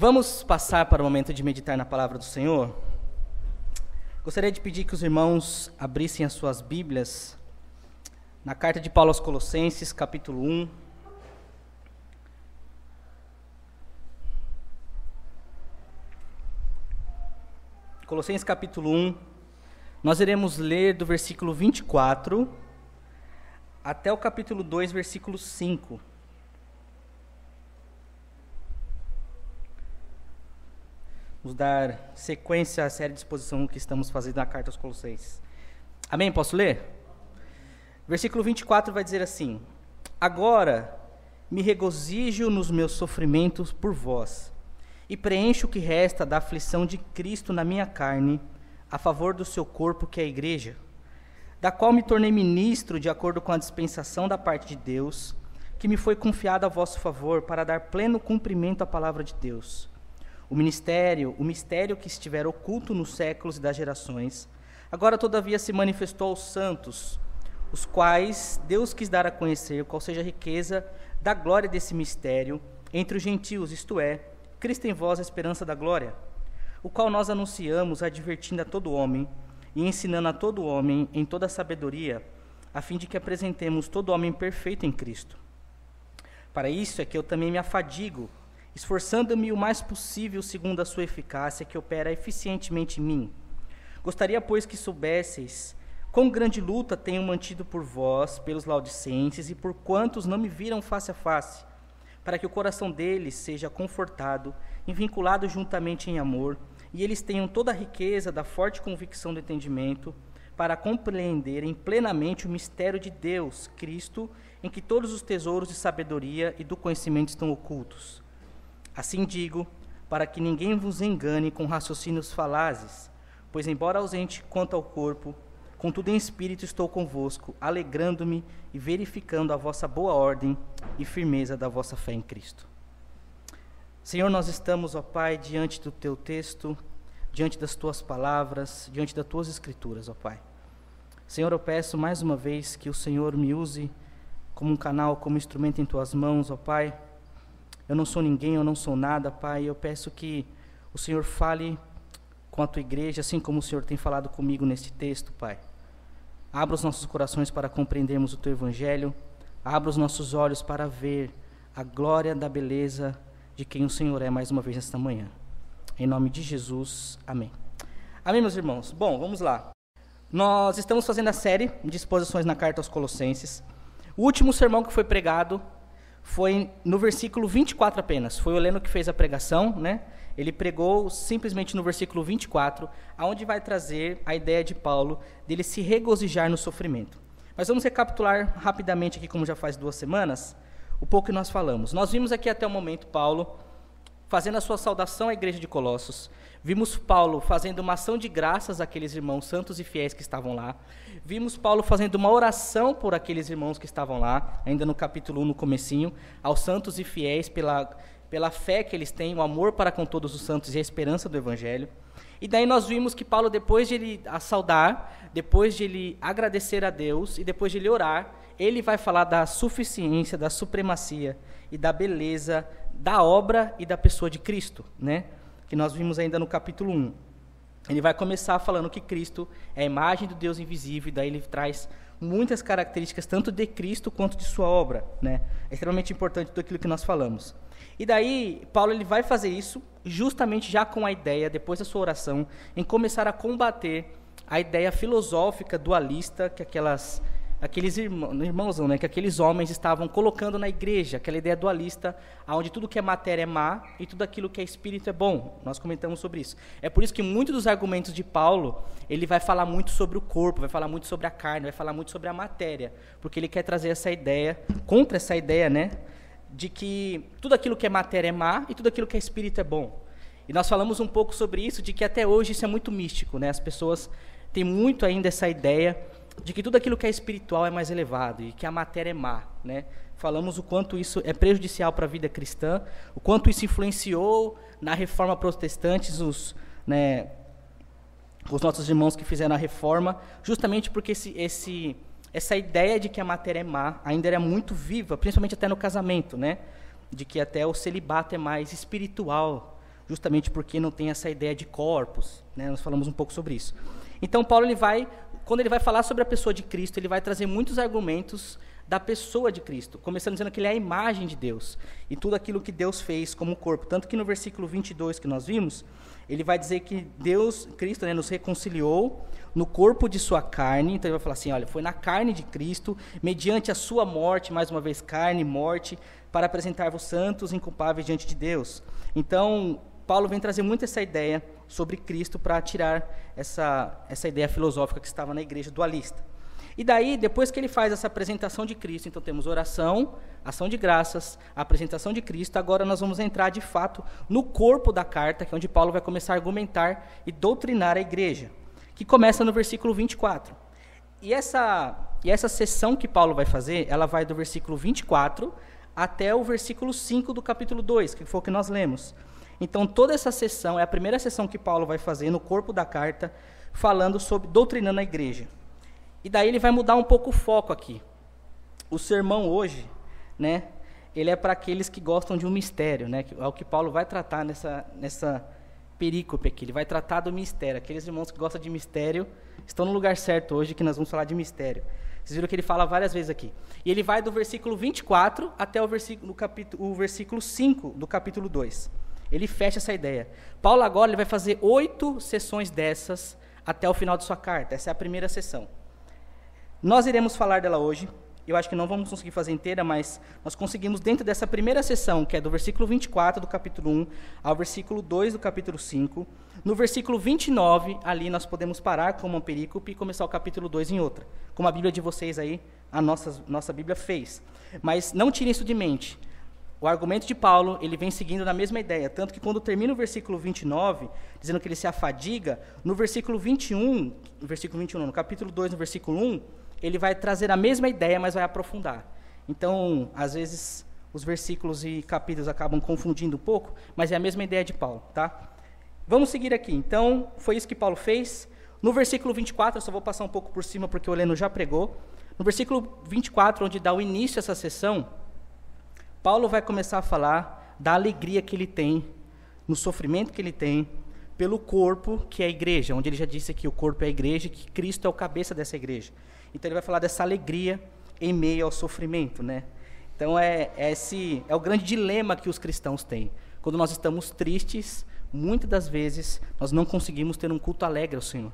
Vamos passar para o momento de meditar na palavra do Senhor? Gostaria de pedir que os irmãos abrissem as suas Bíblias na carta de Paulo aos Colossenses, capítulo 1. Colossenses, capítulo 1. Nós iremos ler do versículo 24 até o capítulo 2, versículo 5. Vamos dar sequência à série de exposição que estamos fazendo na carta aos Colossenses. Amém? Posso ler? Versículo 24 vai dizer assim: Agora me regozijo nos meus sofrimentos por vós, e preencho o que resta da aflição de Cristo na minha carne, a favor do seu corpo, que é a igreja, da qual me tornei ministro de acordo com a dispensação da parte de Deus, que me foi confiada a vosso favor, para dar pleno cumprimento à palavra de Deus. O mistério que estiver oculto nos séculos e das gerações, agora todavia se manifestou aos santos, os quais Deus quis dar a conhecer, qual seja a riqueza da glória desse mistério entre os gentios, isto é, Cristo em vós, a esperança da glória, o qual nós anunciamos, advertindo a todo homem e ensinando a todo homem em toda sabedoria, a fim de que apresentemos todo homem perfeito em Cristo. Para isso é que eu também me afadigo, esforçando-me o mais possível segundo a sua eficácia, que opera eficientemente em mim. Gostaria, pois, que soubesseis quão grande luta tenho mantido por vós, pelos laodicenses, e por quantos não me viram face a face, para que o coração deles seja confortado e vinculado juntamente em amor, e eles tenham toda a riqueza da forte convicção do entendimento, para compreenderem plenamente o mistério de Deus, Cristo, em que todos os tesouros de sabedoria e do conhecimento estão ocultos. Assim digo, para que ninguém vos engane com raciocínios falazes, pois embora ausente quanto ao corpo, contudo em espírito estou convosco, alegrando-me e verificando a vossa boa ordem e firmeza da vossa fé em Cristo. Senhor, nós estamos, ó Pai, diante do Teu texto, diante das Tuas palavras, diante das Tuas Escrituras, ó Pai. Senhor, eu peço mais uma vez que o Senhor me use como um canal, como instrumento em Tuas mãos, ó Pai. Eu não sou ninguém, eu não sou nada, Pai. Eu peço que o Senhor fale com a Tua igreja, assim como o Senhor tem falado comigo nesse texto, Pai. Abra os nossos corações para compreendermos o Teu Evangelho. Abra os nossos olhos para ver a glória da beleza de quem o Senhor é, mais uma vez nesta manhã. Em nome de Jesus, amém. Amém, meus irmãos? Bom, vamos lá. Nós estamos fazendo a série de exposições na carta aos Colossenses. O último sermão que foi pregado foi no versículo 24 apenas. Foi o Leno que fez a pregação, né? Ele pregou simplesmente no versículo 24, aonde vai trazer a ideia de Paulo dele se regozijar no sofrimento. Mas vamos recapitular rapidamente aqui, como já faz 2 semanas, o pouco que nós falamos. Nós vimos aqui até o momento Paulo fazendo a sua saudação à igreja de Colossos. Vimos Paulo fazendo uma ação de graças àqueles irmãos santos e fiéis que estavam lá. Vimos Paulo fazendo uma oração por aqueles irmãos que estavam lá, ainda no capítulo 1, no comecinho, aos santos e fiéis pela fé que eles têm, o amor para com todos os santos e a esperança do Evangelho. E daí nós vimos que Paulo, depois de ele saudar, depois de ele agradecer a Deus e depois de ele orar, ele vai falar da suficiência, da supremacia e da beleza da obra e da pessoa de Cristo, né? Que nós vimos ainda no capítulo 1. Ele vai começar falando que Cristo é a imagem do Deus invisível, e daí ele traz muitas características, tanto de Cristo quanto de sua obra, né? É extremamente importante tudo aquilo que nós falamos. E daí, Paulo ele vai fazer isso justamente já com a ideia, depois da sua oração, em começar a combater a ideia filosófica dualista que aqueles irmãos, né, que aqueles homens estavam colocando na igreja, aquela ideia dualista, onde tudo que é matéria é má e tudo aquilo que é espírito é bom. Nós comentamos sobre isso. É por isso que muitos dos argumentos de Paulo, ele vai falar muito sobre o corpo, vai falar muito sobre a carne, vai falar muito sobre a matéria, porque ele quer trazer essa ideia, contra essa ideia, né, de que tudo aquilo que é matéria é má e tudo aquilo que é espírito é bom. E nós falamos um pouco sobre isso, de que até hoje isso é muito místico, né? As pessoas têm muito ainda essa ideia de que tudo aquilo que é espiritual é mais elevado e que a matéria é má, né? Falamos o quanto isso é prejudicial para a vida cristã, o quanto isso influenciou na reforma protestante, os nossos irmãos que fizeram a reforma, justamente porque essa ideia de que a matéria é má ainda era muito viva, principalmente até no casamento, né? De que até o celibato é mais espiritual justamente porque não tem essa ideia de corpos, né? Nós falamos um pouco sobre isso. Então, Paulo, quando ele vai falar sobre a pessoa de Cristo, ele vai trazer muitos argumentos da pessoa de Cristo, começando dizendo que ele é a imagem de Deus, e tudo aquilo que Deus fez como corpo. Tanto que no versículo 22 que nós vimos, ele vai dizer que Cristo, né, nos reconciliou no corpo de sua carne. Então ele vai falar assim, olha, foi na carne de Cristo, mediante a sua morte, mais uma vez carne e morte, para apresentar-vos santos e inculpáveis diante de Deus. Então, Paulo vem trazer muito essa ideia sobre Cristo para tirar essa ideia filosófica que estava na igreja dualista. E daí, depois que ele faz essa apresentação de Cristo, então temos oração, ação de graças, a apresentação de Cristo. Agora nós vamos entrar de fato no corpo da carta, que é onde Paulo vai começar a argumentar e doutrinar a igreja, que começa no versículo 24. E essa sessão que Paulo vai fazer, ela vai do versículo 24 até o versículo 5 do capítulo 2, que foi o que nós lemos. Então toda essa sessão é a primeira sessão que Paulo vai fazer no corpo da carta, falando sobre doutrinando a igreja. E daí ele vai mudar um pouco o foco aqui. O sermão hoje, né, ele é para aqueles que gostam de um mistério, né, é o que Paulo vai tratar nessa perícope aqui. Ele vai tratar do mistério. Aqueles irmãos que gostam de mistério estão no lugar certo hoje, que nós vamos falar de mistério. Vocês viram que ele fala várias vezes aqui. E ele vai do versículo 24 até o versículo 5 do capítulo 2. Ele fecha essa ideia. Paulo agora ele vai fazer 8 sessões dessas até o final de sua carta. Essa é a primeira sessão. Nós iremos falar dela hoje. Eu acho que não vamos conseguir fazer inteira, mas nós conseguimos dentro dessa primeira sessão, que é do versículo 24 do capítulo 1 ao versículo 2 do capítulo 5. No versículo 29, ali nós podemos parar com uma perícope e começar o capítulo 2 em outra. Como a Bíblia de vocês aí, a nossa Bíblia fez. Mas não tirem isso de mente. O argumento de Paulo, ele vem seguindo na mesma ideia, tanto que quando termina o versículo 29, dizendo que ele se afadiga, no versículo 21, no capítulo 2, no versículo 1, ele vai trazer a mesma ideia, mas vai aprofundar. Então, às vezes, os versículos e capítulos acabam confundindo um pouco, mas é a mesma ideia de Paulo, tá? Vamos seguir aqui. Então, foi isso que Paulo fez. No versículo 24, eu só vou passar um pouco por cima, porque o Heleno já pregou. No versículo 24, onde dá o início a essa sessão, Paulo vai começar a falar da alegria que ele tem, no sofrimento que ele tem, pelo corpo que é a igreja, onde ele já disse que o corpo é a igreja e que Cristo é o cabeça dessa igreja. Então ele vai falar dessa alegria em meio ao sofrimento, né? Então é o grande dilema que os cristãos têm. Quando nós estamos tristes, muitas das vezes nós não conseguimos ter um culto alegre ao Senhor.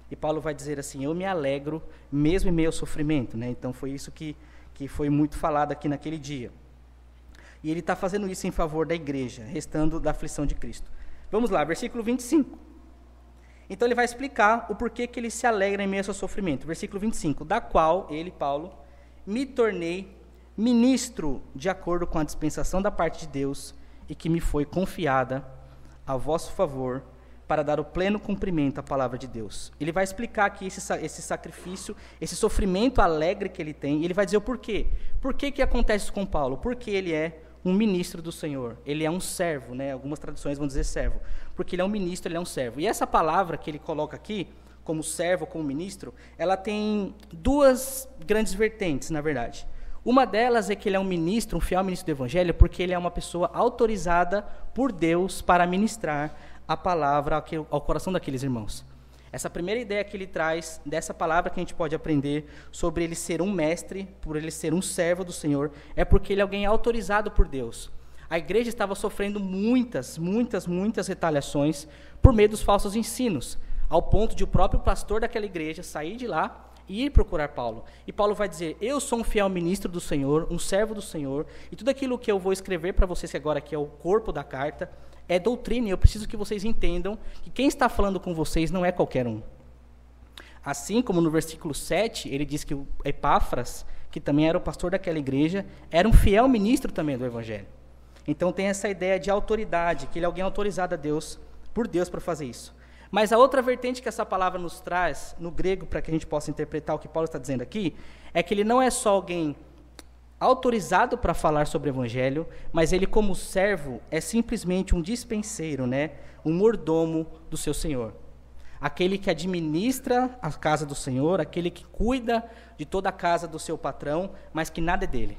E Paulo vai dizer assim, eu me alegro mesmo em meio ao sofrimento, né? Então foi isso que foi muito falado aqui naquele dia. E ele está fazendo isso em favor da igreja, restando da aflição de Cristo. Vamos lá, versículo 25. Então ele vai explicar o porquê que ele se alegra em meio ao seu sofrimento. Versículo 25. Da qual, ele, Paulo, me tornei ministro de acordo com a dispensação da parte de Deus e que me foi confiada a vosso favor para dar o pleno cumprimento à palavra de Deus. Ele vai explicar aqui esse sacrifício, esse sofrimento alegre que ele tem, e ele vai dizer o porquê. Por que acontece isso com Paulo? Porque ele é um ministro do Senhor, ele é um servo, né? Algumas traduções vão dizer servo, porque ele é um ministro, ele é um servo. E essa palavra que ele coloca aqui, como servo, como ministro, ela tem duas grandes vertentes, na verdade. Uma delas é que ele é um ministro, um fiel ministro do Evangelho, porque ele é uma pessoa autorizada por Deus para ministrar a palavra ao coração daqueles irmãos. Essa primeira ideia que ele traz, dessa palavra que a gente pode aprender sobre ele ser um mestre, por ele ser um servo do Senhor, é porque ele é alguém autorizado por Deus. A igreja estava sofrendo muitas retaliações por meio dos falsos ensinos, ao ponto de o próprio pastor daquela igreja sair de lá e ir procurar Paulo. E Paulo vai dizer, eu sou um fiel ministro do Senhor, um servo do Senhor, e tudo aquilo que eu vou escrever para vocês, que agora aqui é o corpo da carta, é doutrina, e eu preciso que vocês entendam que quem está falando com vocês não é qualquer um. Assim como no versículo 7, ele diz que o Epáfras, que também era o pastor daquela igreja, era um fiel ministro também do Evangelho. Então tem essa ideia de autoridade, que ele é alguém autorizado por Deus para fazer isso. Mas a outra vertente que essa palavra nos traz, no grego, para que a gente possa interpretar o que Paulo está dizendo aqui, é que ele não é só alguém autorizado para falar sobre o Evangelho, mas ele, como servo, é simplesmente um dispenseiro, né? Um mordomo do seu Senhor. Aquele que administra a casa do Senhor, aquele que cuida de toda a casa do seu patrão, mas que nada é dele.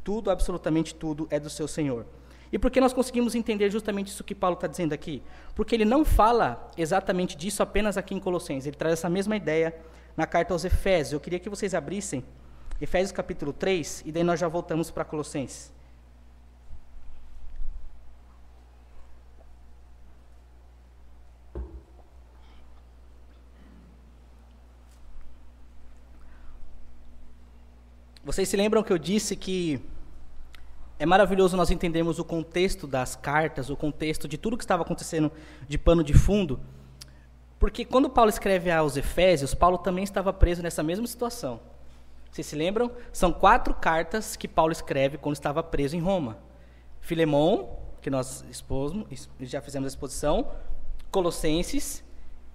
Tudo, absolutamente tudo, é do seu Senhor. E por que nós conseguimos entender justamente isso que Paulo está dizendo aqui? Porque ele não fala exatamente disso apenas aqui em Colossenses, ele traz essa mesma ideia na carta aos Efésios. Eu queria que vocês abrissem Efésios capítulo 3, e daí nós já voltamos para Colossenses. Vocês se lembram que eu disse que é maravilhoso nós entendermos o contexto das cartas, o contexto de tudo que estava acontecendo de pano de fundo? Porque quando Paulo escreve aos Efésios, Paulo também estava preso nessa mesma situação. Vocês se lembram? São 4 cartas que Paulo escreve quando estava preso em Roma. Filemão, que nós já fizemos a exposição, Colossenses,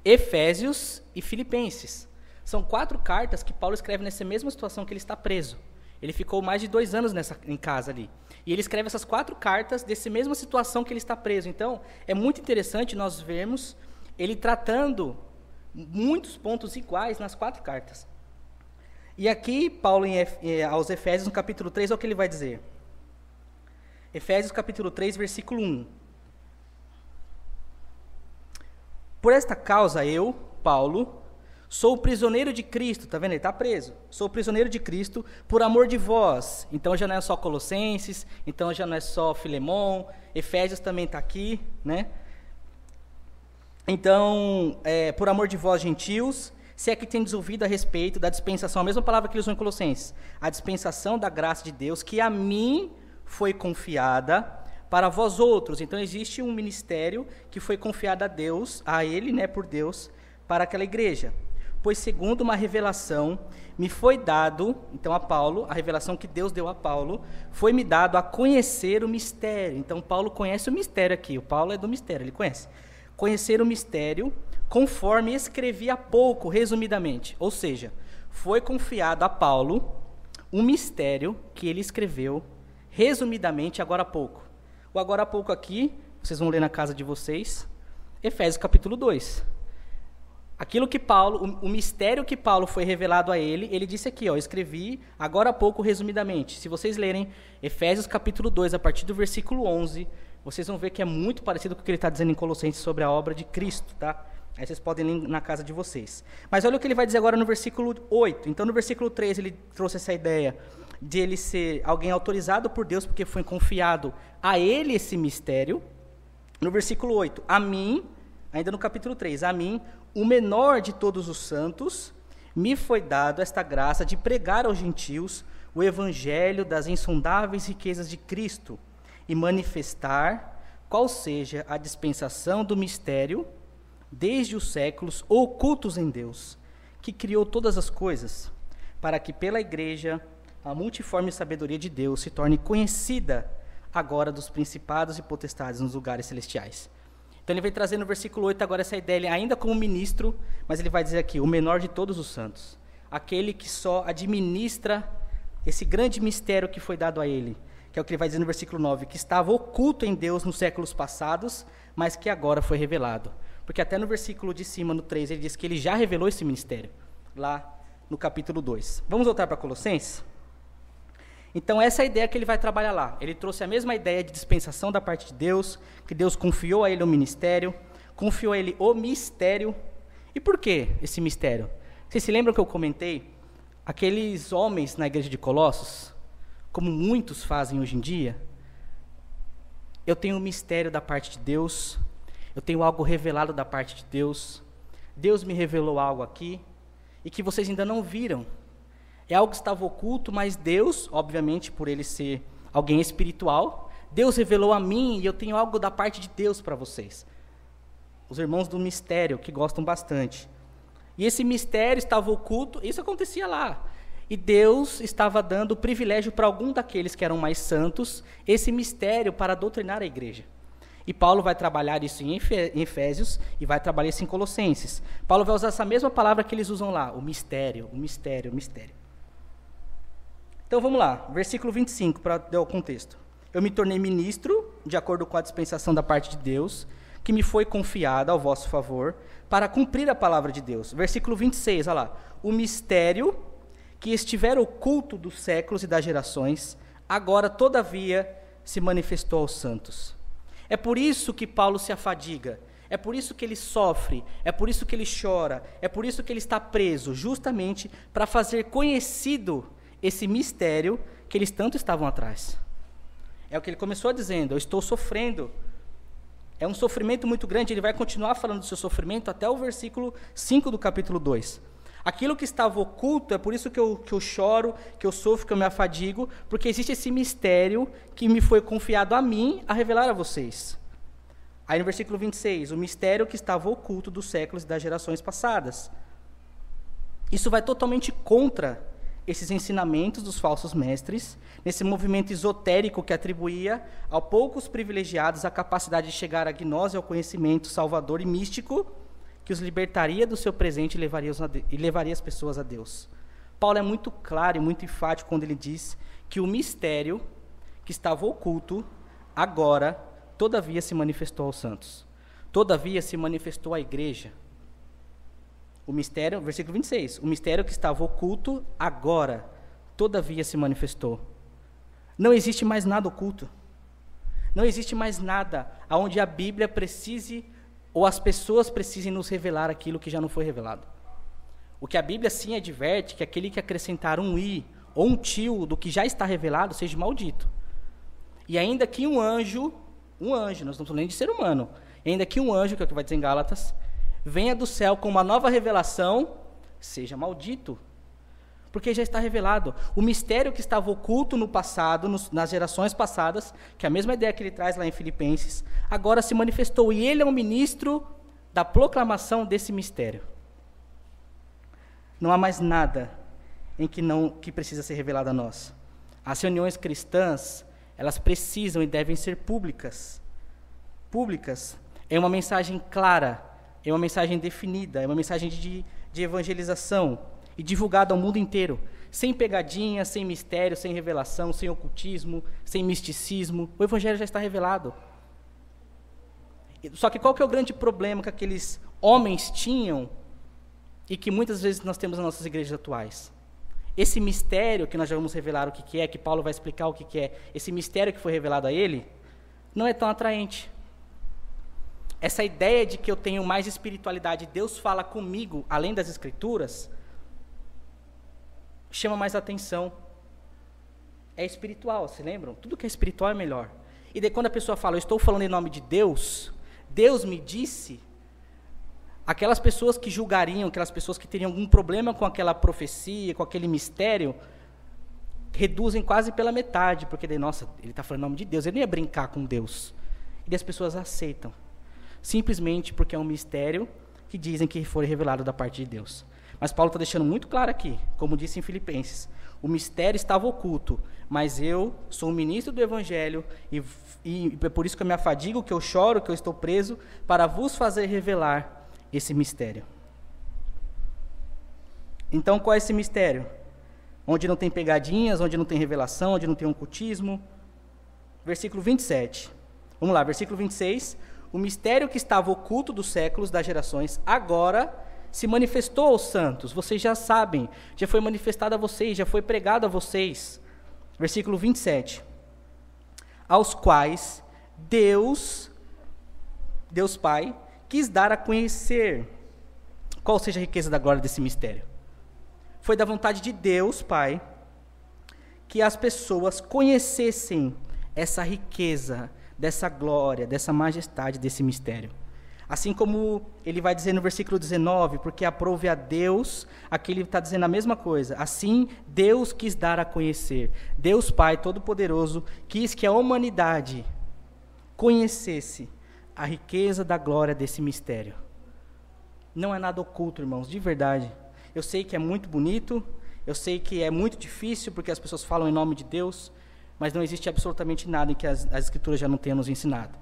Efésios e Filipenses. São 4 cartas que Paulo escreve nessa mesma situação que ele está preso. Ele ficou mais de 2 anos em casa ali. E ele escreve essas 4 cartas dessa mesma situação que ele está preso. Então, é muito interessante nós vermos ele tratando muitos pontos iguais nas 4 cartas. E aqui, Paulo, aos Efésios, no capítulo 3, olha o que ele vai dizer. Efésios, capítulo 3, versículo 1. Por esta causa eu, Paulo, sou prisioneiro de Cristo, está vendo? Ele está preso. Sou prisioneiro de Cristo por amor de vós. Então já não é só Colossenses, então já não é só Filemão, Efésios também está aqui, né? Então, por amor de vós, gentios, se é que tendes ouvido a respeito da dispensação, a mesma palavra que ele usou em Colossenses, a dispensação da graça de Deus, que a mim foi confiada para vós outros. Então existe um ministério que foi confiado a Deus, a ele, né, por Deus, para aquela igreja. Pois segundo uma revelação, me foi dado, então a Paulo, a revelação que Deus deu a Paulo, foi-me dado a conhecer o mistério. Então Paulo conhece o mistério aqui, o Paulo é do mistério, ele conhece. Conhecer o mistério, conforme escrevi há pouco, resumidamente. Ou seja, foi confiado a Paulo um mistério que ele escreveu, resumidamente, agora há pouco. O agora há pouco aqui, vocês vão ler na casa de vocês, Efésios capítulo 2. Aquilo que Paulo, o mistério que Paulo foi revelado a ele disse aqui, ó, escrevi agora há pouco resumidamente. Se vocês lerem Efésios capítulo 2, a partir do versículo 11, vocês vão ver que é muito parecido com o que ele está dizendo em Colossenses sobre a obra de Cristo, tá? Aí vocês podem ler na casa de vocês. Mas olha o que ele vai dizer agora no versículo 8. Então no versículo 3 ele trouxe essa ideia de ele ser alguém autorizado por Deus, porque foi confiado a ele esse mistério. No versículo 8, a mim, ainda no capítulo 3, a mim, o menor de todos os santos, me foi dado esta graça de pregar aos gentios o evangelho das insondáveis riquezas de Cristo e manifestar qual seja a dispensação do mistério desde os séculos ocultos em Deus, que criou todas as coisas, para que pela igreja a multiforme sabedoria de Deus se torne conhecida agora dos principados e potestades nos lugares celestiais. Então ele vem trazer no versículo 8 agora essa ideia, ele ainda como ministro, mas ele vai dizer aqui, o menor de todos os santos, aquele que só administra esse grande mistério que foi dado a ele, que é o que ele vai dizer no versículo 9, que estava oculto em Deus nos séculos passados, mas que agora foi revelado. Porque até no versículo de cima, no 3, ele diz que ele já revelou esse ministério, lá no capítulo 2. Vamos voltar para Colossenses? Então essa é a ideia que ele vai trabalhar lá. Ele trouxe a mesma ideia de dispensação da parte de Deus, que Deus confiou a ele o ministério, confiou a ele o mistério. E por que esse mistério? Vocês se lembram que eu comentei? Aqueles homens na igreja de Colossos, como muitos fazem hoje em dia, eu tenho um mistério da parte de Deus, eu tenho algo revelado da parte de Deus, Deus me revelou algo aqui, e que vocês ainda não viram. É algo que estava oculto, mas Deus, obviamente, por ele ser alguém espiritual, Deus revelou a mim, e eu tenho algo da parte de Deus para vocês. Os irmãos do mistério, que gostam bastante. E esse mistério estava oculto, isso acontecia lá. E Deus estava dando o privilégio para algum daqueles que eram mais santos, esse mistério para doutrinar a igreja. E Paulo vai trabalhar isso em Efésios e vai trabalhar isso em Colossenses. Paulo vai usar essa mesma palavra que eles usam lá, o mistério, o mistério, o mistério. Então vamos lá, versículo 25, para dar o contexto. Eu me tornei ministro, de acordo com a dispensação da parte de Deus, que me foi confiada ao vosso favor, para cumprir a palavra de Deus. Versículo 26, olha lá. O mistério que estiver oculto dos séculos e das gerações, agora, todavia, se manifestou aos santos. É por isso que Paulo se afadiga, é por isso que ele sofre, é por isso que ele chora, é por isso que ele está preso, justamente para fazer conhecido esse mistério que eles tanto estavam atrás. É o que ele começou dizendo: eu estou sofrendo. É um sofrimento muito grande. Ele vai continuar falando do seu sofrimento até o versículo 5 do capítulo 2. Aquilo que estava oculto, é por isso que eu choro, que eu sofro, que eu me afadigo, porque existe esse mistério que me foi confiado a mim a revelar a vocês. Aí no versículo 26, o mistério que estava oculto dos séculos e das gerações passadas. Isso vai totalmente contra esses ensinamentos dos falsos mestres, nesse movimento esotérico que atribuía a poucos privilegiados a capacidade de chegar à gnose, ao conhecimento salvador e místico, que os libertaria do seu presente e levaria as pessoas a Deus. Paulo é muito claro e muito enfático quando ele diz que o mistério que estava oculto, agora, todavia se manifestou aos santos. Todavia se manifestou à igreja. O mistério, versículo 26, o mistério que estava oculto, agora, todavia se manifestou. Não existe mais nada oculto. Não existe mais nada onde a Bíblia precise, ou as pessoas precisem nos revelar aquilo que já não foi revelado. O que a Bíblia sim adverte, que aquele que acrescentar um i, ou um tio do que já está revelado, seja maldito. E ainda que um anjo, nós não estamos falando de ser humano, ainda que um anjo, que é o que vai dizer em Gálatas, venha do céu com uma nova revelação, seja maldito, porque já está revelado. O mistério que estava oculto no passado, nas gerações passadas, que é a mesma ideia que ele traz lá em Filipenses, agora se manifestou, e ele é o ministro da proclamação desse mistério. Não há mais nada que precisa ser revelado a nós. As reuniões cristãs, elas precisam e devem ser públicas. Públicas. É uma mensagem clara, é uma mensagem definida, é uma mensagem de evangelização e divulgada ao mundo inteiro, sem pegadinha, sem mistério, sem revelação, sem ocultismo, sem misticismo. O evangelho já está revelado. Só que qual que é o grande problema que aqueles homens tinham e que muitas vezes nós temos nas nossas igrejas atuais? Esse mistério que nós já vamos revelar o que é, que Paulo vai explicar o que é, esse mistério que foi revelado a ele, não é tão atraente. Essa ideia de que eu tenho mais espiritualidade, Deus fala comigo, além das Escrituras, chama mais atenção. É espiritual, se lembram? Tudo que é espiritual é melhor. E daí quando a pessoa fala, eu estou falando em nome de Deus, Deus me disse, aquelas pessoas que julgariam, aquelas pessoas que teriam algum problema com aquela profecia, com aquele mistério, reduzem quase pela metade, porque daí, nossa, ele está falando em nome de Deus, ele não ia brincar com Deus. E as pessoas aceitam, simplesmente porque é um mistério que dizem que foi revelado da parte de Deus. Mas Paulo está deixando muito claro aqui, como disse em Filipenses, o mistério estava oculto, mas eu sou um ministro do Evangelho e é por isso que eu me afadigo, que eu choro, que eu estou preso, para vos fazer revelar esse mistério. Então, qual é esse mistério? Onde não tem pegadinhas, onde não tem revelação, onde não tem ocultismo. Versículo 27. Vamos lá, versículo 26. O mistério que estava oculto dos séculos, das gerações, agora se manifestou aos santos. Vocês já sabem, já foi manifestado a vocês, já foi pregado a vocês. Versículo 27. Aos quais Deus Pai, quis dar a conhecer qual seja a riqueza da glória desse mistério. Foi da vontade de Deus, Pai, que as pessoas conhecessem essa riqueza, dessa glória, dessa majestade, desse mistério. Assim como ele vai dizer no versículo 19, porque aprove a Deus, aqui ele está dizendo a mesma coisa. Assim, Deus quis dar a conhecer. Deus Pai Todo-Poderoso quis que a humanidade conhecesse a riqueza da glória desse mistério. Não é nada oculto, irmãos, de verdade. Eu sei que é muito bonito, eu sei que é muito difícil, porque as pessoas falam em nome de Deus, mas não existe absolutamente nada em que as Escrituras já não tenham nos ensinado.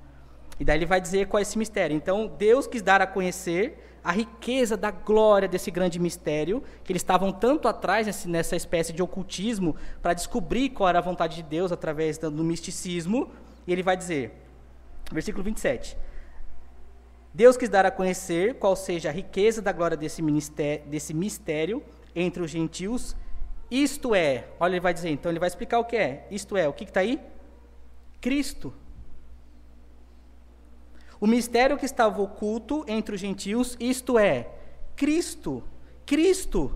E daí ele vai dizer qual é esse mistério. Então, Deus quis dar a conhecer a riqueza da glória desse grande mistério, que eles estavam tanto atrás nessa espécie de ocultismo, para descobrir qual era a vontade de Deus através do misticismo. E ele vai dizer, versículo 27, Deus quis dar a conhecer qual seja a riqueza da glória desse mistério entre os gentios, isto é, olha, ele vai dizer, então ele vai explicar o que é, isto é, o que está aí? Cristo. O mistério que estava oculto entre os gentios, isto é, Cristo. Cristo.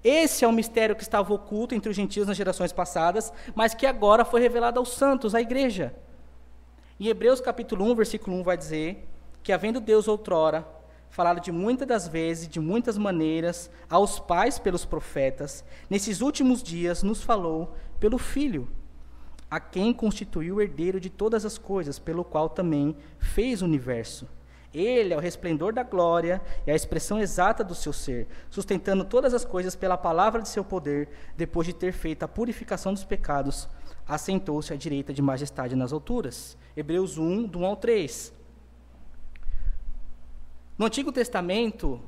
Esse é o mistério que estava oculto entre os gentios nas gerações passadas, mas que agora foi revelado aos santos, à igreja. Em Hebreus capítulo 1, versículo 1 vai dizer que, havendo Deus outrora falado de muitas das vezes, de muitas maneiras, aos pais pelos profetas, nesses últimos dias nos falou pelo Filho, a quem constituiu o herdeiro de todas as coisas, pelo qual também fez o universo. Ele é o resplendor da glória e a expressão exata do seu ser, sustentando todas as coisas pela palavra de seu poder, depois de ter feito a purificação dos pecados, assentou-se à direita de majestade nas alturas. Hebreus 1, do 1 ao 3. No Antigo Testamento,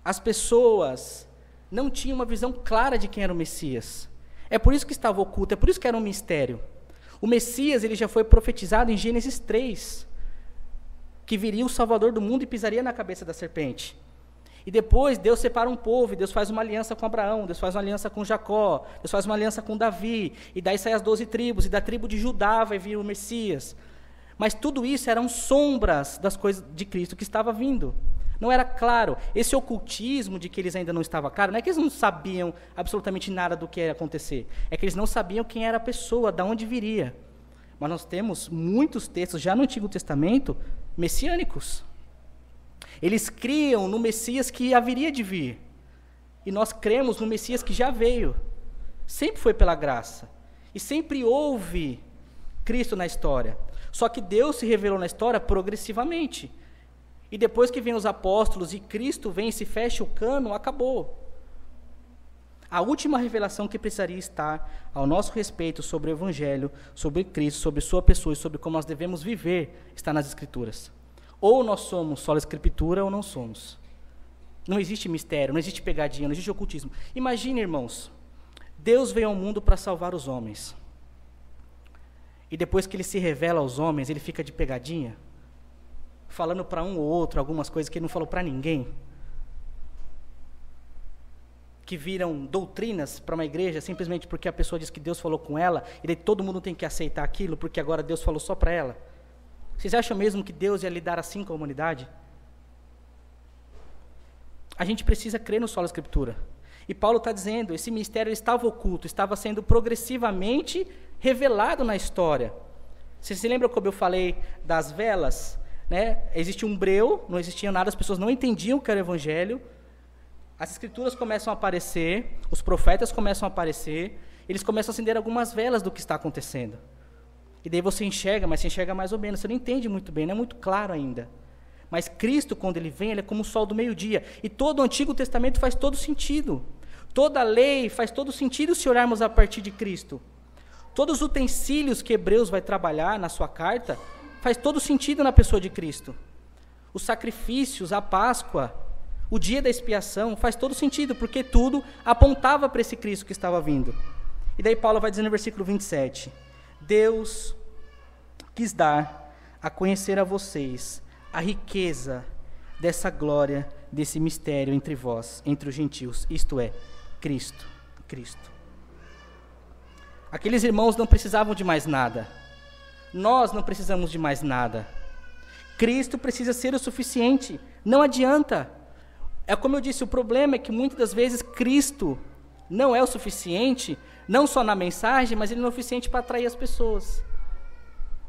as pessoas não tinham uma visão clara de quem era o Messias. É por isso que estava oculto, é por isso que era um mistério. O Messias, ele já foi profetizado em Gênesis 3, que viria o Salvador do mundo e pisaria na cabeça da serpente. E depois Deus separa um povo, e Deus faz uma aliança com Abraão, Deus faz uma aliança com Jacó, Deus faz uma aliança com Davi, e daí saem as 12 tribos, e da tribo de Judá vai vir o Messias. Mas tudo isso eram sombras das coisas de Cristo que estava vindo. Não era claro. Esse ocultismo de que eles ainda não estavam claro, não é que eles não sabiam absolutamente nada do que ia acontecer, é que eles não sabiam quem era a pessoa, de onde viria. Mas nós temos muitos textos, já no Antigo Testamento, messiânicos. Eles criam no Messias que haveria de vir. E nós cremos no Messias que já veio. Sempre foi pela graça. E sempre houve Cristo na história. Só que Deus se revelou na história progressivamente. E depois que vem os apóstolos e Cristo vem e se fecha o cano, acabou. A última revelação que precisaria estar ao nosso respeito sobre o Evangelho, sobre Cristo, sobre sua pessoa e sobre como nós devemos viver, está nas Escrituras. Ou nós somos só a Escritura ou não somos. Não existe mistério, não existe pegadinha, não existe ocultismo. Imagine, irmãos, Deus veio ao mundo para salvar os homens. E depois que ele se revela aos homens, ele fica de pegadinha, falando para um ou outro algumas coisas que ele não falou para ninguém, que viram doutrinas para uma igreja simplesmente porque a pessoa diz que Deus falou com ela, e daí todo mundo tem que aceitar aquilo porque agora Deus falou só para ela. Vocês acham mesmo que Deus ia lidar assim com a humanidade? A gente precisa crer no solo da Escritura. E Paulo está dizendo, esse mistério estava oculto, estava sendo progressivamente revelado na história. Vocês se lembram como eu falei das velas? Né? Existia um breu, não existia nada, as pessoas não entendiam o que era o Evangelho. As Escrituras começam a aparecer, os profetas começam a aparecer, eles começam a acender algumas velas do que está acontecendo. E daí você enxerga, mas você enxerga mais ou menos, você não entende muito bem, não é muito claro ainda. Mas Cristo, quando ele vem, ele é como o sol do meio-dia. E todo o Antigo Testamento faz todo sentido. Toda a lei faz todo sentido se olharmos a partir de Cristo. Todos os utensílios que Hebreus vai trabalhar na sua carta, faz todo sentido na pessoa de Cristo. Os sacrifícios, a Páscoa, o dia da expiação, faz todo sentido, porque tudo apontava para esse Cristo que estava vindo. E daí Paulo vai dizer no versículo 27, Deus quis dar a conhecer a vocês a riqueza dessa glória, desse mistério entre vós, entre os gentios, isto é, Cristo. Aqueles irmãos não precisavam de mais nada. Nós não precisamos de mais nada. Cristo precisa ser o suficiente. Não adianta. É como eu disse, o problema é que muitas das vezes Cristo não é o suficiente, não só na mensagem, mas ele não é o suficiente para atrair as pessoas.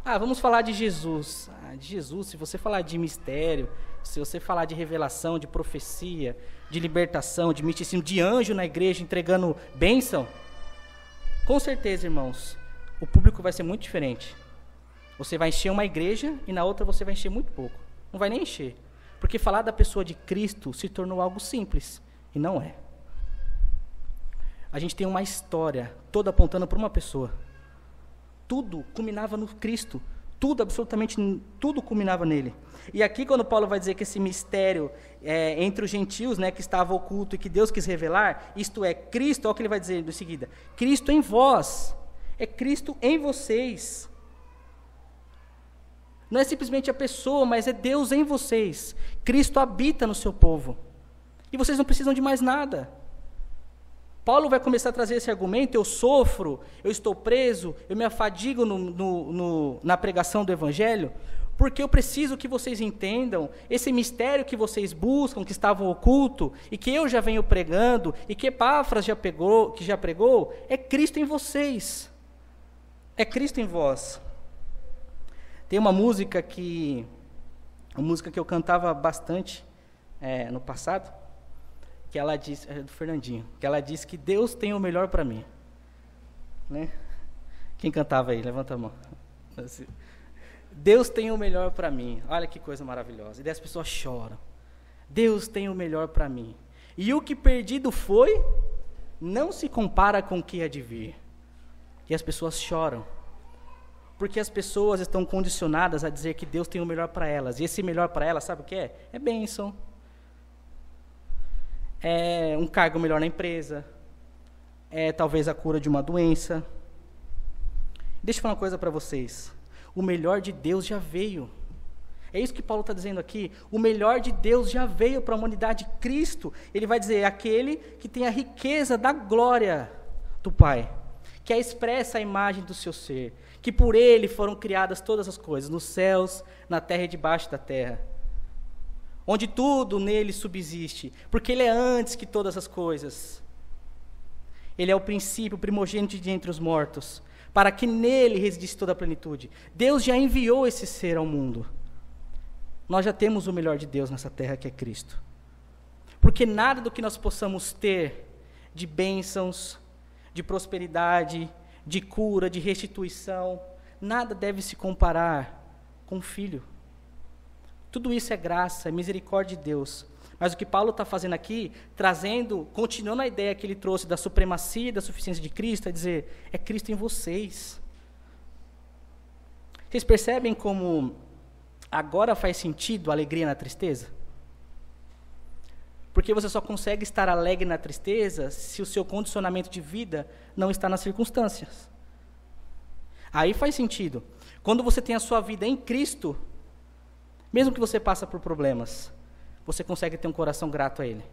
Vamos falar de Jesus. De Jesus, se você falar de mistério, se você falar de revelação, de profecia, de libertação, de misticismo, de anjo na igreja entregando bênção, com certeza, irmãos, o público vai ser muito diferente. Você vai encher uma igreja e na outra você vai encher muito pouco. Não vai nem encher. Porque falar da pessoa de Cristo se tornou algo simples. E não é. A gente tem uma história toda apontando para uma pessoa. Tudo culminava no Cristo. Tudo, absolutamente tudo culminava nele. E aqui quando Paulo vai dizer que esse mistério entre os gentios, né, que estava oculto e que Deus quis revelar, isto é, Cristo, olha o que ele vai dizer em seguida. Cristo em vós. É Cristo em vocês. Não é simplesmente a pessoa, mas é Deus em vocês. Cristo habita no seu povo. E vocês não precisam de mais nada. Paulo vai começar a trazer esse argumento: eu sofro, eu estou preso, eu me afadigo na pregação do Evangelho, porque eu preciso que vocês entendam esse mistério que vocês buscam, que estava oculto, e que eu já venho pregando, e que Epáfras já pregou, é Cristo em vocês. É Cristo em vós. Tem uma música que eu cantava bastante no passado, que ela diz, do Fernandinho, que ela diz que Deus tem o melhor para mim. Né? Quem cantava aí? Levanta a mão. Assim. Deus tem o melhor para mim. Olha que coisa maravilhosa. E daí as pessoas choram. Deus tem o melhor para mim. E o que perdido foi, não se compara com o que há de vir. E as pessoas choram. Porque as pessoas estão condicionadas a dizer que Deus tem o melhor para elas. E esse melhor para elas, sabe o que é? É bênção. É um cargo melhor na empresa. É talvez a cura de uma doença. Deixa eu falar uma coisa para vocês. O melhor de Deus já veio. É isso que Paulo está dizendo aqui. O melhor de Deus já veio para a humanidade. Cristo, ele vai dizer, aquele que tem a riqueza da glória do Pai, que expressa a imagem do seu ser, que por ele foram criadas todas as coisas, nos céus, na terra e debaixo da terra, onde tudo nele subsiste, porque ele é antes que todas as coisas. Ele é o princípio, o primogênito de entre os mortos, para que nele residisse toda a plenitude. Deus já enviou esse ser ao mundo. Nós já temos o melhor de Deus nessa terra, que é Cristo. Porque nada do que nós possamos ter de bênçãos, de prosperidade, de cura, de restituição, nada deve se comparar com o Filho. Tudo isso é graça, é misericórdia de Deus. Mas o que Paulo está fazendo aqui, continuando a ideia que ele trouxe da supremacia e da suficiência de Cristo, é dizer, é Cristo em vocês. Vocês percebem como agora faz sentido a alegria na tristeza? Porque você só consegue estar alegre na tristeza se o seu condicionamento de vida não está nas circunstâncias. Aí faz sentido. Quando você tem a sua vida em Cristo, mesmo que você passe por problemas, você consegue ter um coração grato a Ele.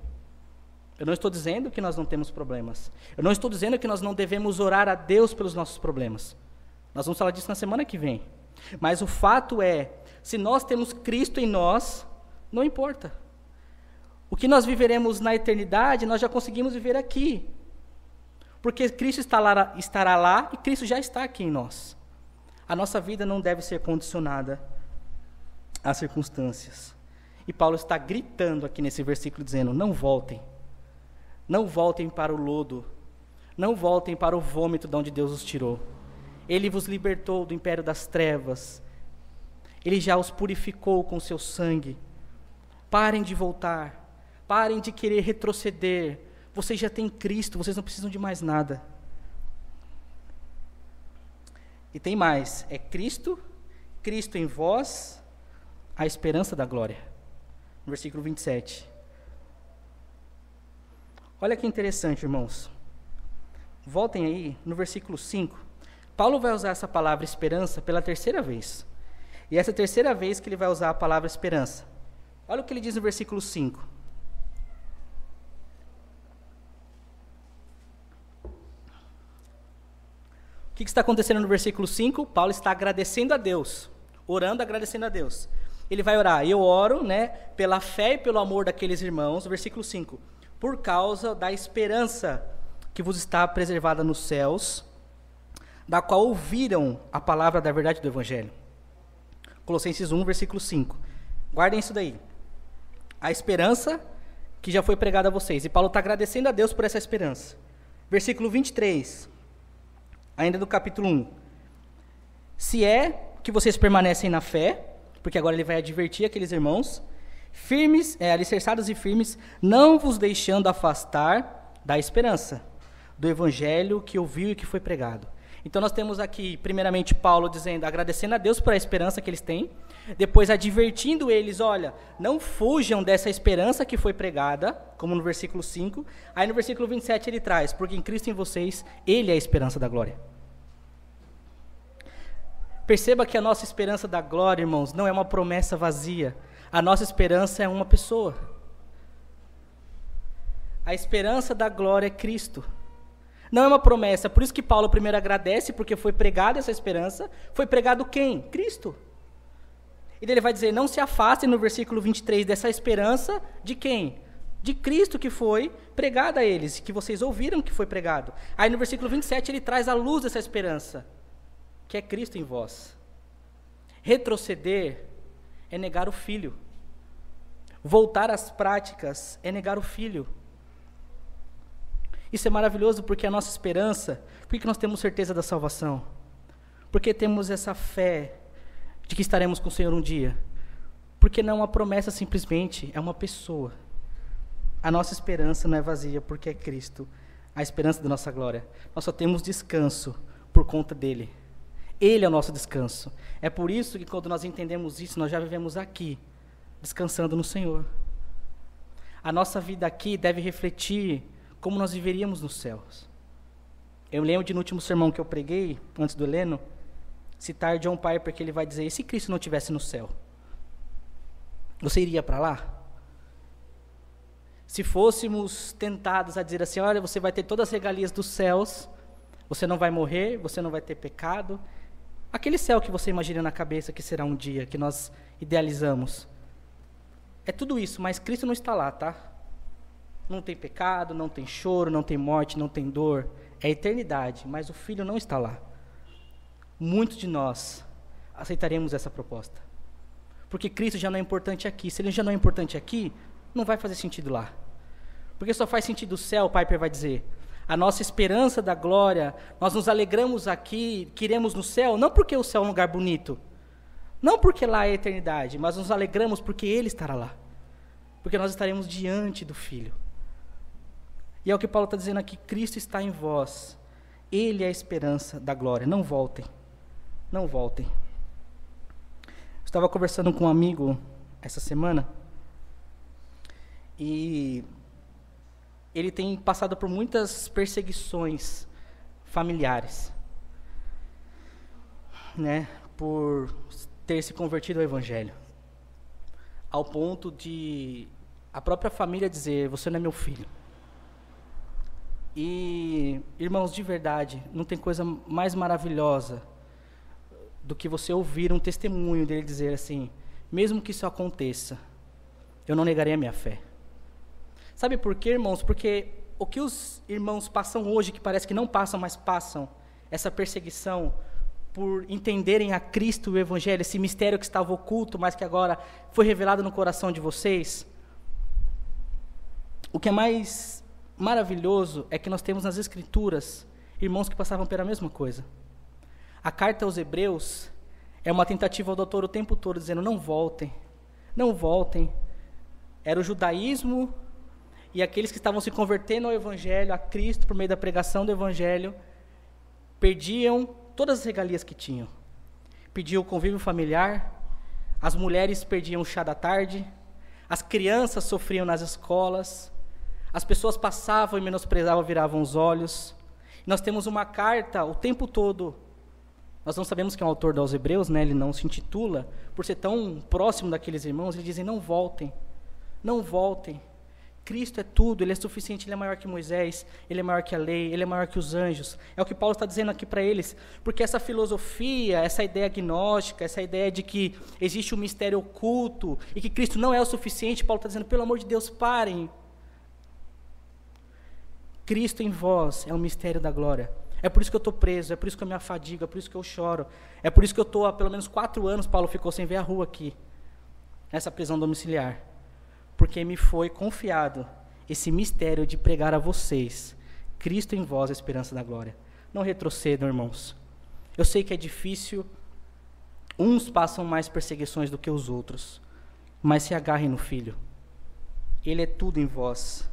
Eu não estou dizendo que nós não temos problemas. Eu não estou dizendo que nós não devemos orar a Deus pelos nossos problemas. Nós vamos falar disso na semana que vem. Mas o fato é, se nós temos Cristo em nós, não importa. O que nós viveremos na eternidade, nós já conseguimos viver aqui. Porque Cristo estará lá e Cristo já está aqui em nós. A nossa vida não deve ser condicionada às circunstâncias. E Paulo está gritando aqui nesse versículo, dizendo, não voltem. Não voltem para o lodo. Não voltem para o vômito de onde Deus os tirou. Ele vos libertou do império das trevas. Ele já os purificou com seu sangue. Parem de voltar. Parem de querer retroceder. Vocês já têm Cristo, vocês não precisam de mais nada. E tem mais, é Cristo, Cristo em vós, a esperança da glória. No versículo 27. Olha que interessante, irmãos. Voltem aí, no versículo 5. Paulo vai usar essa palavra esperança pela terceira vez. E essa é a terceira vez que ele vai usar a palavra esperança. Olha o que ele diz no versículo 5. O que está acontecendo no versículo 5? Paulo está agradecendo a Deus, orando, agradecendo a Deus. Ele vai orar, eu oro, pela fé e pelo amor daqueles irmãos, versículo 5, por causa da esperança que vos está preservada nos céus, da qual ouviram a palavra da verdade do Evangelho. Colossenses 1, versículo 5. Guardem isso daí. A esperança que já foi pregada a vocês. E Paulo está agradecendo a Deus por essa esperança. Versículo 23. Ainda do capítulo 1. Se é que vocês permanecem na fé, porque agora ele vai advertir aqueles irmãos, firmes, alicerçados e firmes, não vos deixando afastar da esperança, do evangelho que ouviu e que foi pregado. Então nós temos aqui, primeiramente, Paulo dizendo, agradecendo a Deus por a esperança que eles têm, depois advertindo eles, olha, não fujam dessa esperança que foi pregada, como no versículo 5, aí no versículo 27 ele traz, porque em Cristo em vocês, Ele é a esperança da glória. Perceba que a nossa esperança da glória, irmãos, não é uma promessa vazia, a nossa esperança é uma pessoa. A esperança da glória é Cristo. Não é uma promessa. Por isso que Paulo primeiro agradece, porque foi pregada essa esperança. Foi pregado quem? Cristo. E ele vai dizer, não se afastem no versículo 23 dessa esperança de quem? De Cristo que foi pregada a eles, que vocês ouviram que foi pregado. Aí no versículo 27 ele traz a luz dessa esperança, que é Cristo em vós. Retroceder é negar o Filho. Voltar às práticas é negar o Filho. Isso é maravilhoso porque a nossa esperança, por que nós temos certeza da salvação? Porque temos essa fé de que estaremos com o Senhor um dia. Porque não é uma promessa simplesmente, é uma pessoa. A nossa esperança não é vazia porque é Cristo, a esperança da nossa glória. Nós só temos descanso por conta dele. Ele é o nosso descanso. É por isso que quando nós entendemos isso, nós já vivemos aqui, descansando no Senhor. A nossa vida aqui deve refletir como nós viveríamos nos céus. Eu lembro de no último sermão que eu preguei, antes do Heleno, citar John Piper, que ele vai dizer, e se Cristo não estivesse no céu? Você iria para lá? Se fôssemos tentados a dizer assim, olha, você vai ter todas as regalias dos céus, você não vai morrer, você não vai ter pecado, aquele céu que você imagina na cabeça que será um dia, que nós idealizamos, é tudo isso, mas Cristo não está lá, tá? Não tem pecado, não tem choro, não tem morte, não tem dor, é eternidade, mas o Filho não está lá. Muitos de nós aceitaremos essa proposta, porque Cristo já não é importante aqui. Se ele já não é importante aqui, não vai fazer sentido lá, porque só faz sentido o céu. O Piper vai dizer, a nossa esperança da glória, nós nos alegramos aqui, queremos no céu, não porque o céu é um lugar bonito, não porque lá é a eternidade, mas nos alegramos porque ele estará lá, porque nós estaremos diante do Filho. E é o que Paulo está dizendo aqui, Cristo está em vós, ele é a esperança da glória. Não voltem, não voltem. Estava conversando com um amigo essa semana, e ele tem passado por muitas perseguições familiares, né, por ter se convertido ao Evangelho, ao ponto de a própria família dizer, você não é meu filho. E, irmãos, de verdade, não tem coisa mais maravilhosa do que você ouvir um testemunho dele dizer assim, mesmo que isso aconteça, eu não negarei a minha fé. Sabe por quê, irmãos? Porque o que os irmãos passam hoje, que parece que não passam, mas passam, essa perseguição por entenderem a Cristo e o Evangelho, esse mistério que estava oculto, mas que agora foi revelado no coração de vocês. O que é mais maravilhoso é que nós temos nas Escrituras irmãos que passavam pela mesma coisa. A carta aos Hebreus é uma tentativa do autor o tempo todo, dizendo, não voltem, não voltem. Era o judaísmo e aqueles que estavam se convertendo ao Evangelho, a Cristo, por meio da pregação do Evangelho, perdiam todas as regalias que tinham. Perdiam o convívio familiar, as mulheres perdiam o chá da tarde, as crianças sofriam nas escolas, as pessoas passavam e menosprezavam, viravam os olhos. Nós temos uma carta o tempo todo. Nós não sabemos quem é o autor dos Hebreus, né? Ele não se intitula, por ser tão próximo daqueles irmãos, eles dizem, não voltem, não voltem. Cristo é tudo, ele é suficiente, ele é maior que Moisés, ele é maior que a lei, ele é maior que os anjos. É o que Paulo está dizendo aqui para eles, porque essa filosofia, essa ideia gnóstica, essa ideia de que existe um mistério oculto e que Cristo não é o suficiente, Paulo está dizendo, pelo amor de Deus, parem. Cristo em vós é o mistério da glória. É por isso que eu estou preso, é por isso que eu me afadigo, é por isso que eu choro. É por isso que eu estou há pelo menos 4 anos, Paulo ficou sem ver a rua aqui, nessa prisão domiciliar. Porque me foi confiado esse mistério de pregar a vocês, Cristo em vós, a esperança da glória. Não retrocedam, irmãos. Eu sei que é difícil, uns passam mais perseguições do que os outros, mas se agarrem no Filho. Ele é tudo em vós.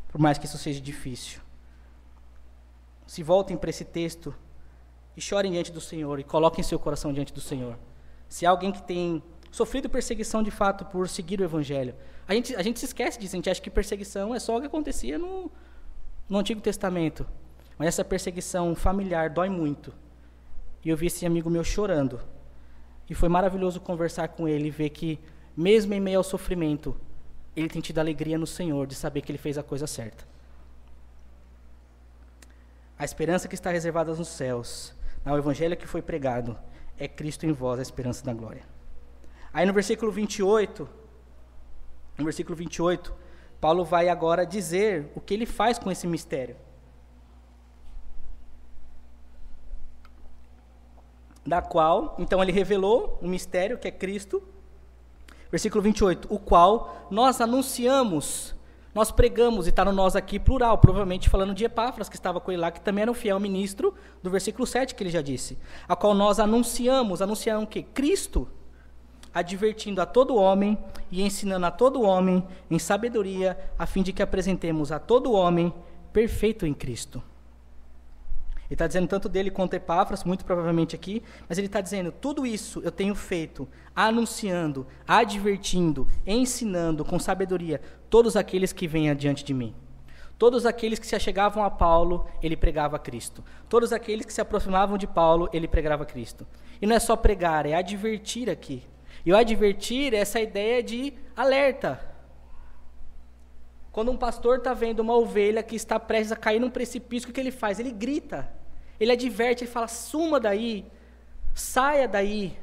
Por mais que isso seja difícil. Se voltem para esse texto e chorem diante do Senhor e coloquem seu coração diante do Senhor. Se há alguém que tem sofrido perseguição de fato por seguir o Evangelho, a gente se esquece disso, a gente acha que perseguição é só o que acontecia no Antigo Testamento. Mas essa perseguição familiar dói muito. E eu vi esse amigo meu chorando. E foi maravilhoso conversar com ele e ver que, mesmo em meio ao sofrimento, ele tem tido alegria no Senhor de saber que ele fez a coisa certa. A esperança que está reservada nos céus, ao evangelho que foi pregado, é Cristo em vós, a esperança da glória. Aí no versículo 28, Paulo vai agora dizer o que ele faz com esse mistério. Da qual, então ele revelou um mistério que é Cristo. Versículo 28, o qual nós anunciamos, nós pregamos, e está no nós aqui plural, provavelmente falando de Epáfras, que estava com ele lá, que também era um fiel ministro, do versículo 7 que ele já disse. A qual nós anunciamos o quê? Cristo, advertindo a todo homem e ensinando a todo homem em sabedoria, a fim de que apresentemos a todo homem perfeito em Cristo. Ele está dizendo tanto dele quanto Epáfras, muito provavelmente aqui, mas ele está dizendo, tudo isso eu tenho feito, anunciando, advertindo, ensinando com sabedoria, todos aqueles que vêm adiante de mim. Todos aqueles que se achegavam a Paulo, ele pregava Cristo. Todos aqueles que se aproximavam de Paulo, ele pregava Cristo. E não é só pregar, é advertir aqui. E o advertir é essa ideia de alerta. Quando um pastor está vendo uma ovelha que está prestes a cair num precipício, o que ele faz? Ele grita, ele adverte, ele fala, suma daí, saia daí.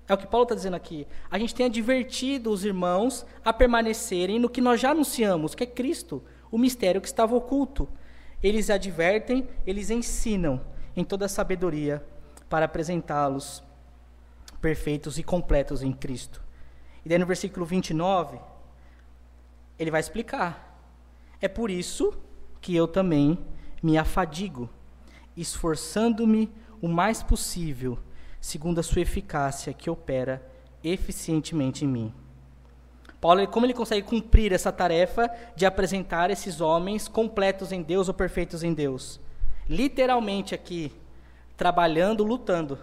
É o que Paulo está dizendo aqui. A gente tem advertido os irmãos a permanecerem no que nós já anunciamos, que é Cristo, o mistério que estava oculto. Eles advertem, eles ensinam em toda a sabedoria para apresentá-los perfeitos e completos em Cristo. E daí no versículo 29... ele vai explicar. É por isso que eu também me afadigo, esforçando-me o mais possível, segundo a sua eficácia que opera eficientemente em mim. Paulo, como ele consegue cumprir essa tarefa de apresentar esses homens completos em Deus ou perfeitos em Deus? Literalmente aqui, trabalhando, lutando.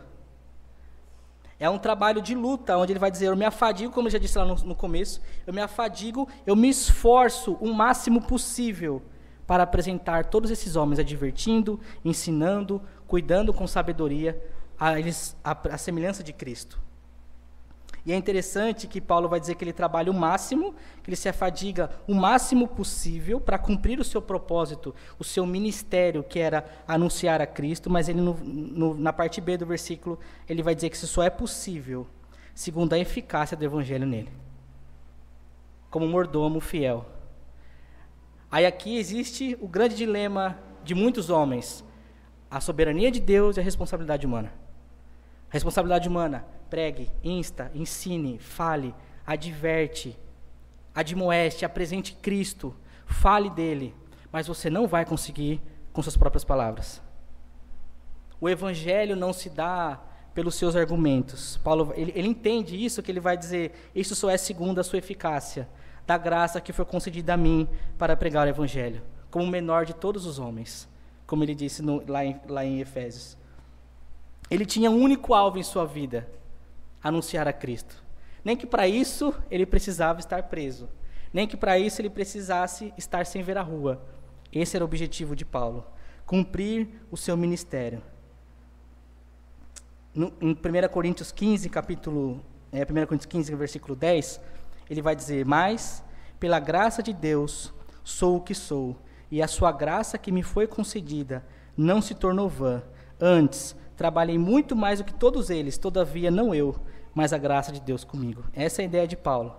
É um trabalho de luta, onde ele vai dizer, eu me afadigo, como eu já disse lá no começo, eu me afadigo, eu me esforço o máximo possível para apresentar todos esses homens, advertindo, ensinando, cuidando com sabedoria a semelhança de Cristo. E é interessante que Paulo vai dizer que ele trabalha o máximo, que ele se afadiga o máximo possível para cumprir o seu propósito, o seu ministério, que era anunciar a Cristo, mas ele na parte B do versículo, ele vai dizer que isso só é possível segundo a eficácia do evangelho nele, como mordomo fiel. Aí aqui existe o grande dilema de muitos homens, a soberania de Deus e a responsabilidade humana. A responsabilidade humana, pregue, insta, ensine, fale, adverte, admoeste, apresente Cristo, fale dele, mas você não vai conseguir com suas próprias palavras. O evangelho não se dá pelos seus argumentos. Paulo, ele entende isso, que ele vai dizer, isso só é segundo a sua eficácia, da graça que foi concedida a mim para pregar o evangelho, como o menor de todos os homens, como ele disse lá em Efésios. Ele tinha um único alvo em sua vida, anunciar a Cristo. Nem que para isso ele precisava estar preso, nem que para isso ele precisasse estar sem ver a rua. Esse era o objetivo de Paulo, cumprir o seu ministério. Em 1 Coríntios 15, 1 Coríntios 15, versículo 10, ele vai dizer, mas, pela graça de Deus, sou o que sou, e a sua graça que me foi concedida não se tornou vã. Antes, trabalhei muito mais do que todos eles, todavia não eu, mas a graça de Deus comigo. Essa é a ideia de Paulo.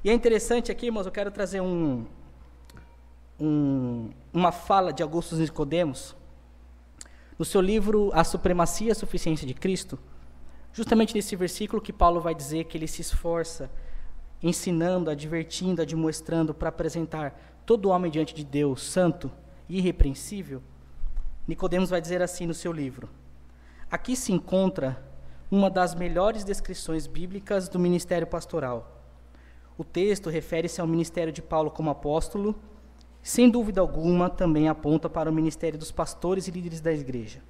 E é interessante aqui, irmãos, eu quero trazer uma fala de Augusto Nicodemos, no seu livro A Supremacia e a Suficiência de Cristo, justamente nesse versículo que Paulo vai dizer que ele se esforça, ensinando, advertindo, admoestrando para apresentar todo homem diante de Deus, santo e irrepreensível. Nicodemos vai dizer assim no seu livro, aqui se encontra uma das melhores descrições bíblicas do ministério pastoral. O texto refere-se ao ministério de Paulo como apóstolo, sem dúvida alguma também aponta para o ministério dos pastores e líderes da igreja.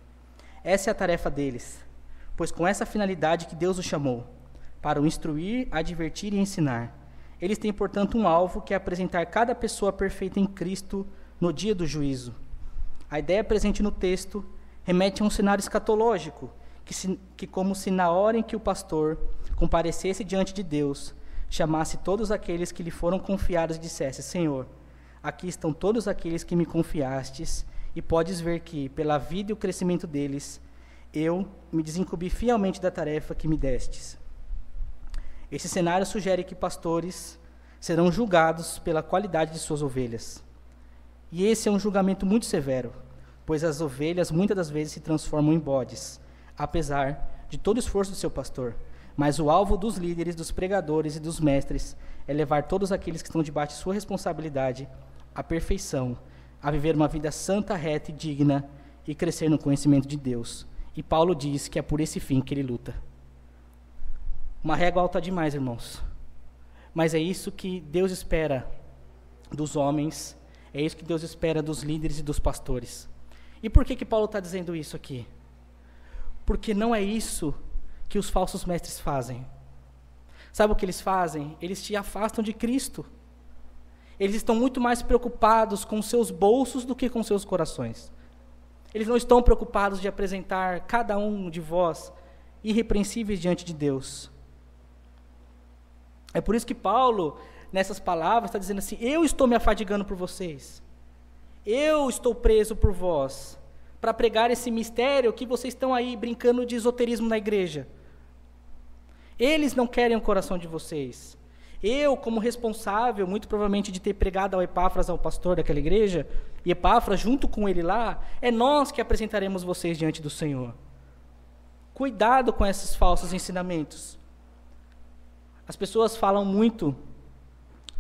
Essa é a tarefa deles, pois com essa finalidade que Deus os chamou, para o instruir, advertir e ensinar. Eles têm, portanto, um alvo que é apresentar cada pessoa perfeita em Cristo no dia do juízo. A ideia presente no texto remete a um cenário escatológico, que como se na hora em que o pastor comparecesse diante de Deus, chamasse todos aqueles que lhe foram confiados e dissesse, Senhor, aqui estão todos aqueles que me confiastes, e podes ver que, pela vida e o crescimento deles, eu me desincumbi fielmente da tarefa que me destes. Esse cenário sugere que pastores serão julgados pela qualidade de suas ovelhas. E esse é um julgamento muito severo, pois as ovelhas muitas das vezes se transformam em bodes, apesar de todo o esforço do seu pastor. Mas o alvo dos líderes, dos pregadores e dos mestres é levar todos aqueles que estão debaixo de sua responsabilidade à perfeição, a viver uma vida santa, reta e digna e crescer no conhecimento de Deus. E Paulo diz que é por esse fim que ele luta. Uma régua alta demais, irmãos. Mas é isso que Deus espera dos homens, é isso que Deus espera dos líderes e dos pastores. E por que Paulo está dizendo isso aqui? Porque não é isso que os falsos mestres fazem. Sabe o que eles fazem? Eles te afastam de Cristo. Eles estão muito mais preocupados com seus bolsos do que com seus corações. Eles não estão preocupados de apresentar cada um de vós irrepreensíveis diante de Deus. É por isso que Paulo, nessas palavras, está dizendo assim: eu estou me afadigando por vocês. Eu estou preso por vós, para pregar esse mistério que vocês estão aí brincando de esoterismo na igreja. Eles não querem o coração de vocês. Eu, como responsável, muito provavelmente, de ter pregado ao Epáfras, ao pastor daquela igreja, e Epáfras, junto com ele lá, é nós que apresentaremos vocês diante do Senhor. Cuidado com esses falsos ensinamentos. As pessoas falam muito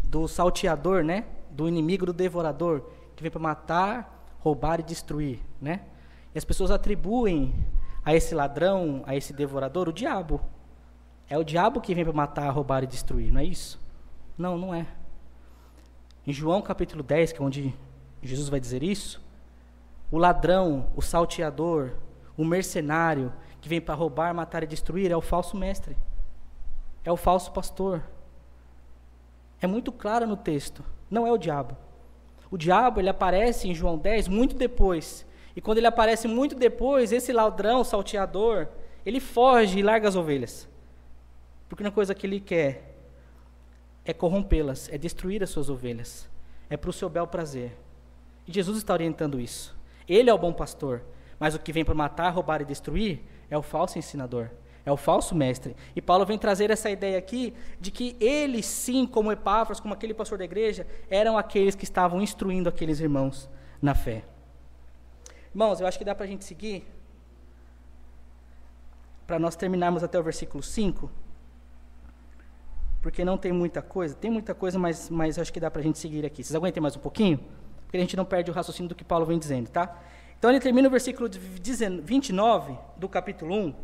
do salteador, né? Do inimigo, do devorador, que vem para matar, roubar e destruir, né? E as pessoas atribuem a esse ladrão, a esse devorador, o diabo. É o diabo que vem para matar, roubar e destruir, não é isso? Não, não é. Em João capítulo 10, que é onde Jesus vai dizer isso, o ladrão, o salteador, o mercenário, que vem para roubar, matar e destruir, é o falso mestre. É o falso pastor. É muito claro no texto. Não é o diabo. O diabo, ele aparece em João 10 muito depois. E quando ele aparece muito depois, esse ladrão, salteador, ele foge e larga as ovelhas. Porque uma coisa que ele quer é corrompê-las, é destruir as suas ovelhas. É para o seu bel prazer. E Jesus está orientando isso. Ele é o bom pastor. Mas o que vem para matar, roubar e destruir é o falso ensinador. É o falso mestre. E Paulo vem trazer essa ideia aqui de que eles, sim, como Epáfras, como aquele pastor da igreja, eram aqueles que estavam instruindo aqueles irmãos na fé. Irmãos, eu acho que dá para a gente seguir, para nós terminarmos até o versículo 5, porque não tem muita coisa. Tem muita coisa, mas eu acho que dá para a gente seguir aqui. Vocês aguentem mais um pouquinho? Porque a gente não perde o raciocínio do que Paulo vem dizendo, tá? Então ele termina o versículo 29 do capítulo 1,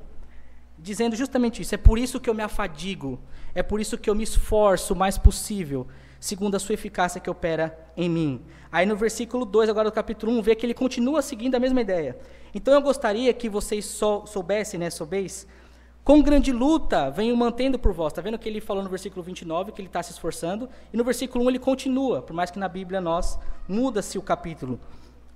dizendo justamente isso: é por isso que eu me afadigo, é por isso que eu me esforço o mais possível, segundo a sua eficácia que opera em mim. Aí no versículo 2, agora do capítulo 1, vê que ele continua seguindo a mesma ideia. Então eu gostaria que vocês soubessem, com grande luta venho mantendo por vós. Está vendo que ele falou no versículo 29, que ele está se esforçando, e no versículo 1 ele continua, por mais que na Bíblia muda-se o capítulo.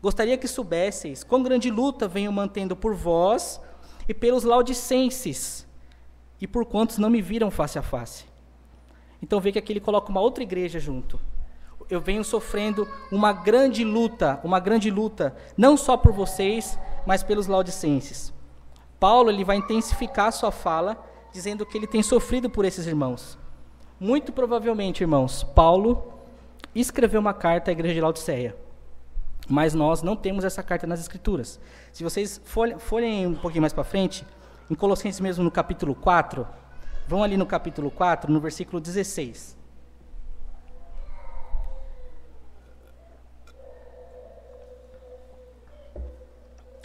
Gostaria que soubesseis, com grande luta venho mantendo por vós, e pelos laodicenses, e por quantos não me viram face a face. Então vê que aqui ele coloca uma outra igreja junto. Eu venho sofrendo uma grande luta, não só por vocês, mas pelos laodicenses. Paulo ele vai intensificar a sua fala, dizendo que ele tem sofrido por esses irmãos. Muito provavelmente, irmãos, Paulo escreveu uma carta à igreja de Laodiceia, mas nós não temos essa carta nas Escrituras. Se vocês forem um pouquinho mais para frente, em Colossenses mesmo no capítulo 4, vão ali no capítulo 4, no versículo 16.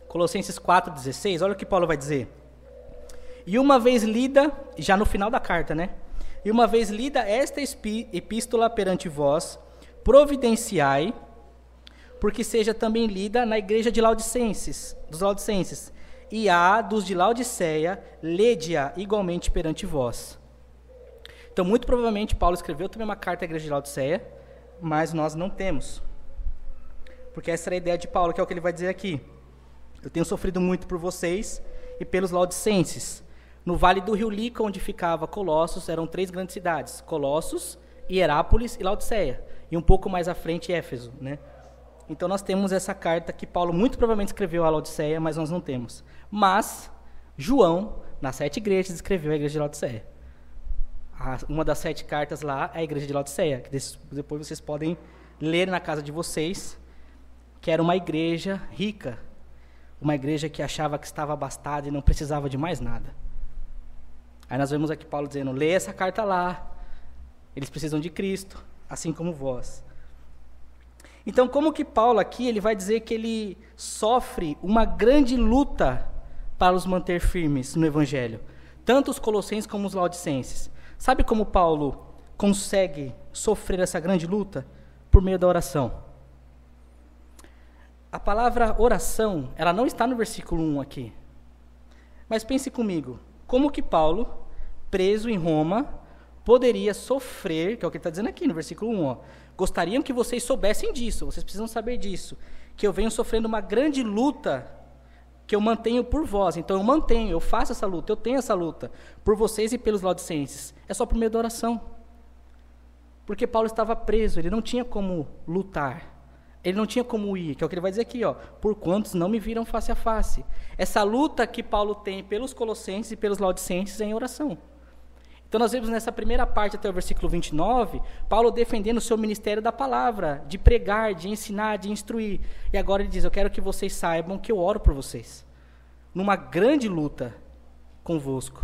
Colossenses 4,16, olha o que Paulo vai dizer. E uma vez lida, já no final da carta, E uma vez lida esta epístola perante vós, providenciai, porque seja também lida na igreja de dos Laodicenses, e a dos de Laodiceia, lede-a igualmente perante vós. Então, muito provavelmente, Paulo escreveu também uma carta à igreja de Laodiceia, mas nós não temos. Porque essa era a ideia de Paulo, que é o que ele vai dizer aqui. Eu tenho sofrido muito por vocês e pelos laodicenses. No vale do rio Lica, onde ficava Colossos, eram 3 grandes cidades: Colossos, Hierápolis e Laodiceia. E um pouco mais à frente, Éfeso, Então nós temos essa carta que Paulo muito provavelmente escreveu a Laodiceia, mas nós não temos. Mas João, nas 7 igrejas, escreveu a igreja de Laodiceia. Uma das 7 cartas lá é a igreja de Laodiceia, que depois vocês podem ler na casa de vocês, que era uma igreja rica, uma igreja que achava que estava abastada e não precisava de mais nada. Aí nós vemos aqui Paulo dizendo, lê essa carta lá, eles precisam de Cristo, assim como vós. Então, como que Paulo aqui, ele vai dizer que ele sofre uma grande luta para os manter firmes no Evangelho, tanto os colossenses como os laodicenses. Sabe como Paulo consegue sofrer essa grande luta? Por meio da oração. A palavra oração, ela não está no versículo 1 aqui. Mas pense comigo, como que Paulo, preso em Roma, poderia sofrer, que é o que ele está dizendo aqui no versículo 1, ó, gostariam que vocês soubessem disso, vocês precisam saber disso, que eu venho sofrendo uma grande luta, que eu mantenho por vós. Então eu faço essa luta, eu tenho essa luta, por vocês e pelos laodicenses. É só por meio da oração. Porque Paulo estava preso, ele não tinha como lutar, ele não tinha como ir, que é o que ele vai dizer aqui, ó, por quantos não me viram face a face. Essa luta que Paulo tem pelos colossenses e pelos laodicenses é em oração. Então nós vemos nessa primeira parte até o versículo 29, Paulo defendendo o seu ministério da palavra, de pregar, de ensinar, de instruir. E agora ele diz, eu quero que vocês saibam que eu oro por vocês, numa grande luta convosco,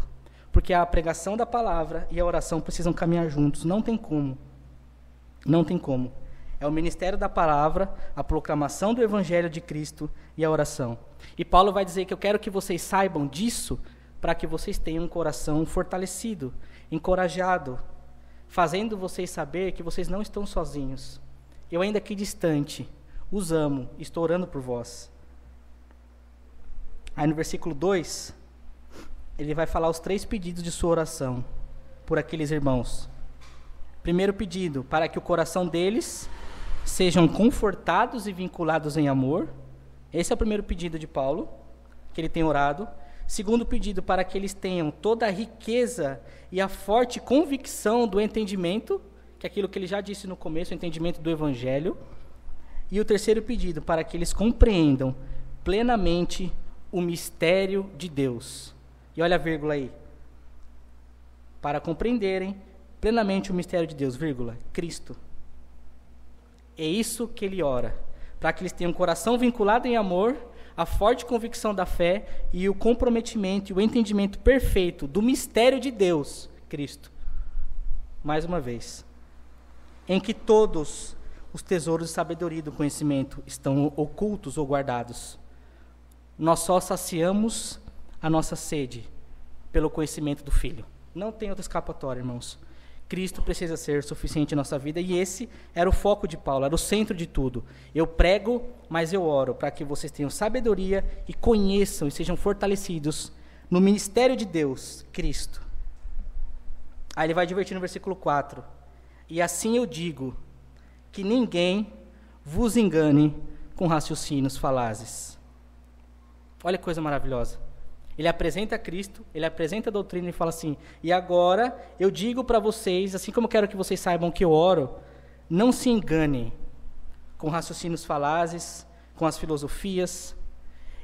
porque a pregação da palavra e a oração precisam caminhar juntos, não tem como. Não tem como. É o ministério da palavra, a proclamação do evangelho de Cristo e a oração. E Paulo vai dizer que eu quero que vocês saibam disso, para que vocês tenham um coração fortalecido, encorajado, fazendo vocês saber que vocês não estão sozinhos. Eu ainda aqui distante, os amo, estou orando por vós. Aí no versículo 2, ele vai falar os 3 pedidos de sua oração por aqueles irmãos. Primeiro pedido, para que o coração deles sejam confortados e vinculados em amor. Esse é o primeiro pedido de Paulo, que ele tem orado. Segundo pedido, para que eles tenham toda a riqueza e a forte convicção do entendimento, que é aquilo que ele já disse no começo, o entendimento do Evangelho. E o terceiro pedido, para que eles compreendam plenamente o mistério de Deus. E olha a vírgula aí. Para compreenderem plenamente o mistério de Deus, vírgula, Cristo. É isso que ele ora, para que eles tenham um coração vinculado em amor, a forte convicção da fé e o comprometimento e o entendimento perfeito do mistério de Deus, Cristo. Mais uma vez, em que todos os tesouros de sabedoria e do conhecimento estão ocultos ou guardados. Nós só saciamos a nossa sede pelo conhecimento do Filho. Não tem outra escapatória, irmãos. Cristo precisa ser suficiente em nossa vida, e esse era o foco de Paulo, era o centro de tudo. Eu prego, mas eu oro, para que vocês tenham sabedoria e conheçam e sejam fortalecidos no ministério de Deus, Cristo. Aí ele vai divertir no versículo 4. E assim eu digo, que ninguém vos engane com raciocínios falazes. Olha que coisa maravilhosa. Ele apresenta Cristo, ele apresenta a doutrina e fala assim, e agora eu digo para vocês, assim como eu quero que vocês saibam que eu oro, não se enganem com raciocínios falazes, com as filosofias.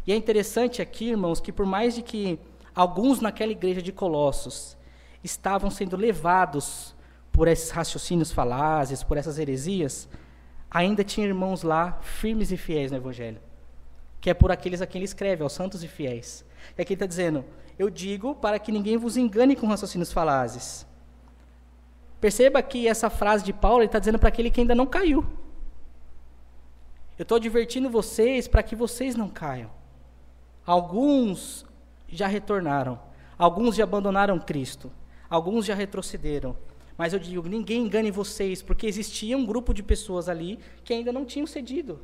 E é interessante aqui, irmãos, que por mais de que alguns naquela igreja de Colossos estavam sendo levados por esses raciocínios falazes, por essas heresias, ainda tinha irmãos lá firmes e fiéis no Evangelho, que é por aqueles a quem ele escreve, aos santos e fiéis. E aqui ele está dizendo, eu digo para que ninguém vos engane com raciocínios falazes. Perceba que essa frase de Paulo, ele está dizendo para aquele que ainda não caiu. Eu estou advertindo vocês para que vocês não caiam. Alguns já retornaram, alguns já abandonaram Cristo, alguns já retrocederam. Mas eu digo, ninguém engane vocês, porque existia um grupo de pessoas ali que ainda não tinham cedido.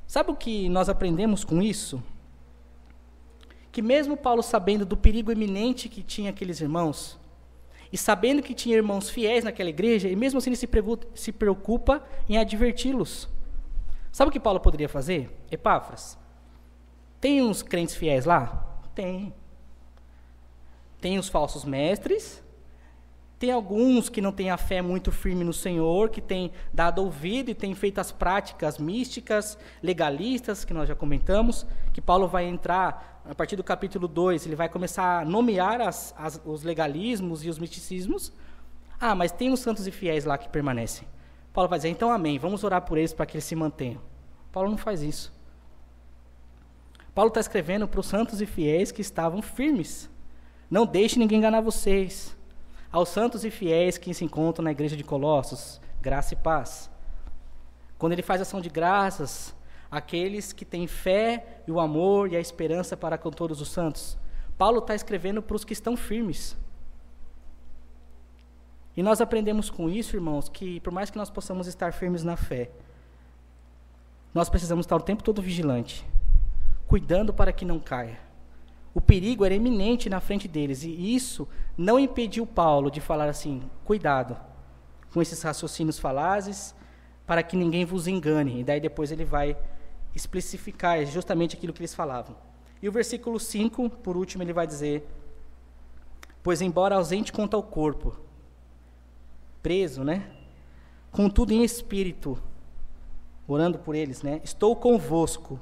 Sabe o que nós aprendemos com isso? Que mesmo Paulo sabendo do perigo iminente que tinha aqueles irmãos, e sabendo que tinha irmãos fiéis naquela igreja, e mesmo assim ele se preocupa em adverti-los. Sabe o que Paulo poderia fazer? Epáfras, tem uns crentes fiéis lá? Tem. Tem os falsos mestres, Tem alguns que não têm a fé muito firme no Senhor, que têm dado ouvido e têm feito as práticas místicas, legalistas, que nós já comentamos, que Paulo vai entrar, a partir do capítulo 2, ele vai começar a nomear os legalismos e os misticismos. Mas tem os santos e fiéis lá que permanecem. Paulo vai dizer, então amém, vamos orar por eles para que eles se mantenham. Paulo não faz isso. Paulo está escrevendo para os santos e fiéis que estavam firmes. Não deixe ninguém enganar vocês. Aos santos e fiéis que se encontram na igreja de Colossos, graça e paz. Quando ele faz ação de graças, aqueles que têm fé e o amor e a esperança para com todos os santos. Paulo está escrevendo para os que estão firmes. E nós aprendemos com isso, irmãos, que por mais que nós possamos estar firmes na fé, nós precisamos estar o tempo todo vigilante, cuidando para que não caia. O perigo era iminente na frente deles, e isso não impediu Paulo de falar assim, cuidado com esses raciocínios falazes, para que ninguém vos engane. E daí depois ele vai especificar justamente aquilo que eles falavam. E o versículo 5, por último, ele vai dizer, pois embora ausente quanto ao corpo, preso, contudo em espírito, orando por eles, estou convosco,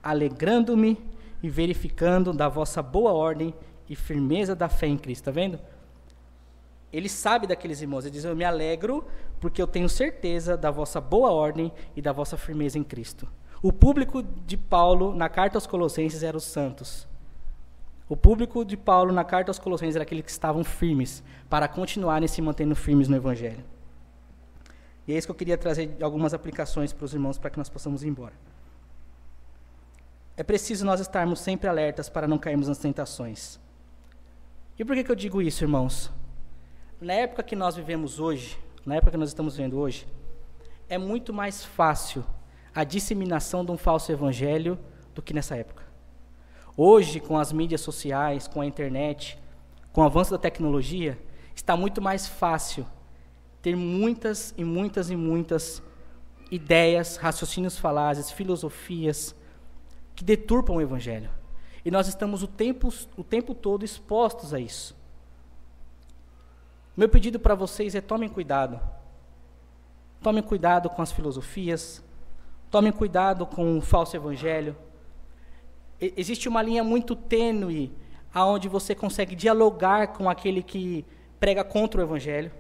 alegrando-me e verificando da vossa boa ordem e firmeza da fé em Cristo. Está vendo? Ele sabe daqueles irmãos. Ele diz, eu me alegro porque eu tenho certeza da vossa boa ordem e da vossa firmeza em Cristo. O público de Paulo na carta aos Colossenses era os santos. O público de Paulo na carta aos Colossenses era aqueles que estavam firmes, para continuarem se mantendo firmes no Evangelho. E é isso que eu queria trazer algumas aplicações para os irmãos, para que nós possamos ir embora. É preciso nós estarmos sempre alertas para não cairmos nas tentações. E por que eu digo isso, irmãos? Na época que nós vivemos hoje, na época que nós estamos vivendo hoje, é muito mais fácil a disseminação de um falso evangelho do que nessa época. Hoje, com as mídias sociais, com a internet, com o avanço da tecnologia, está muito mais fácil ter muitas ideias, raciocínios falazes, filosofias, que deturpam o Evangelho. E nós estamos o tempo todo expostos a isso. Meu pedido para vocês é tomem cuidado. Tomem cuidado com as filosofias. Tomem cuidado com o falso Evangelho. Existe uma linha muito tênue aonde você consegue dialogar com aquele que prega contra o Evangelho.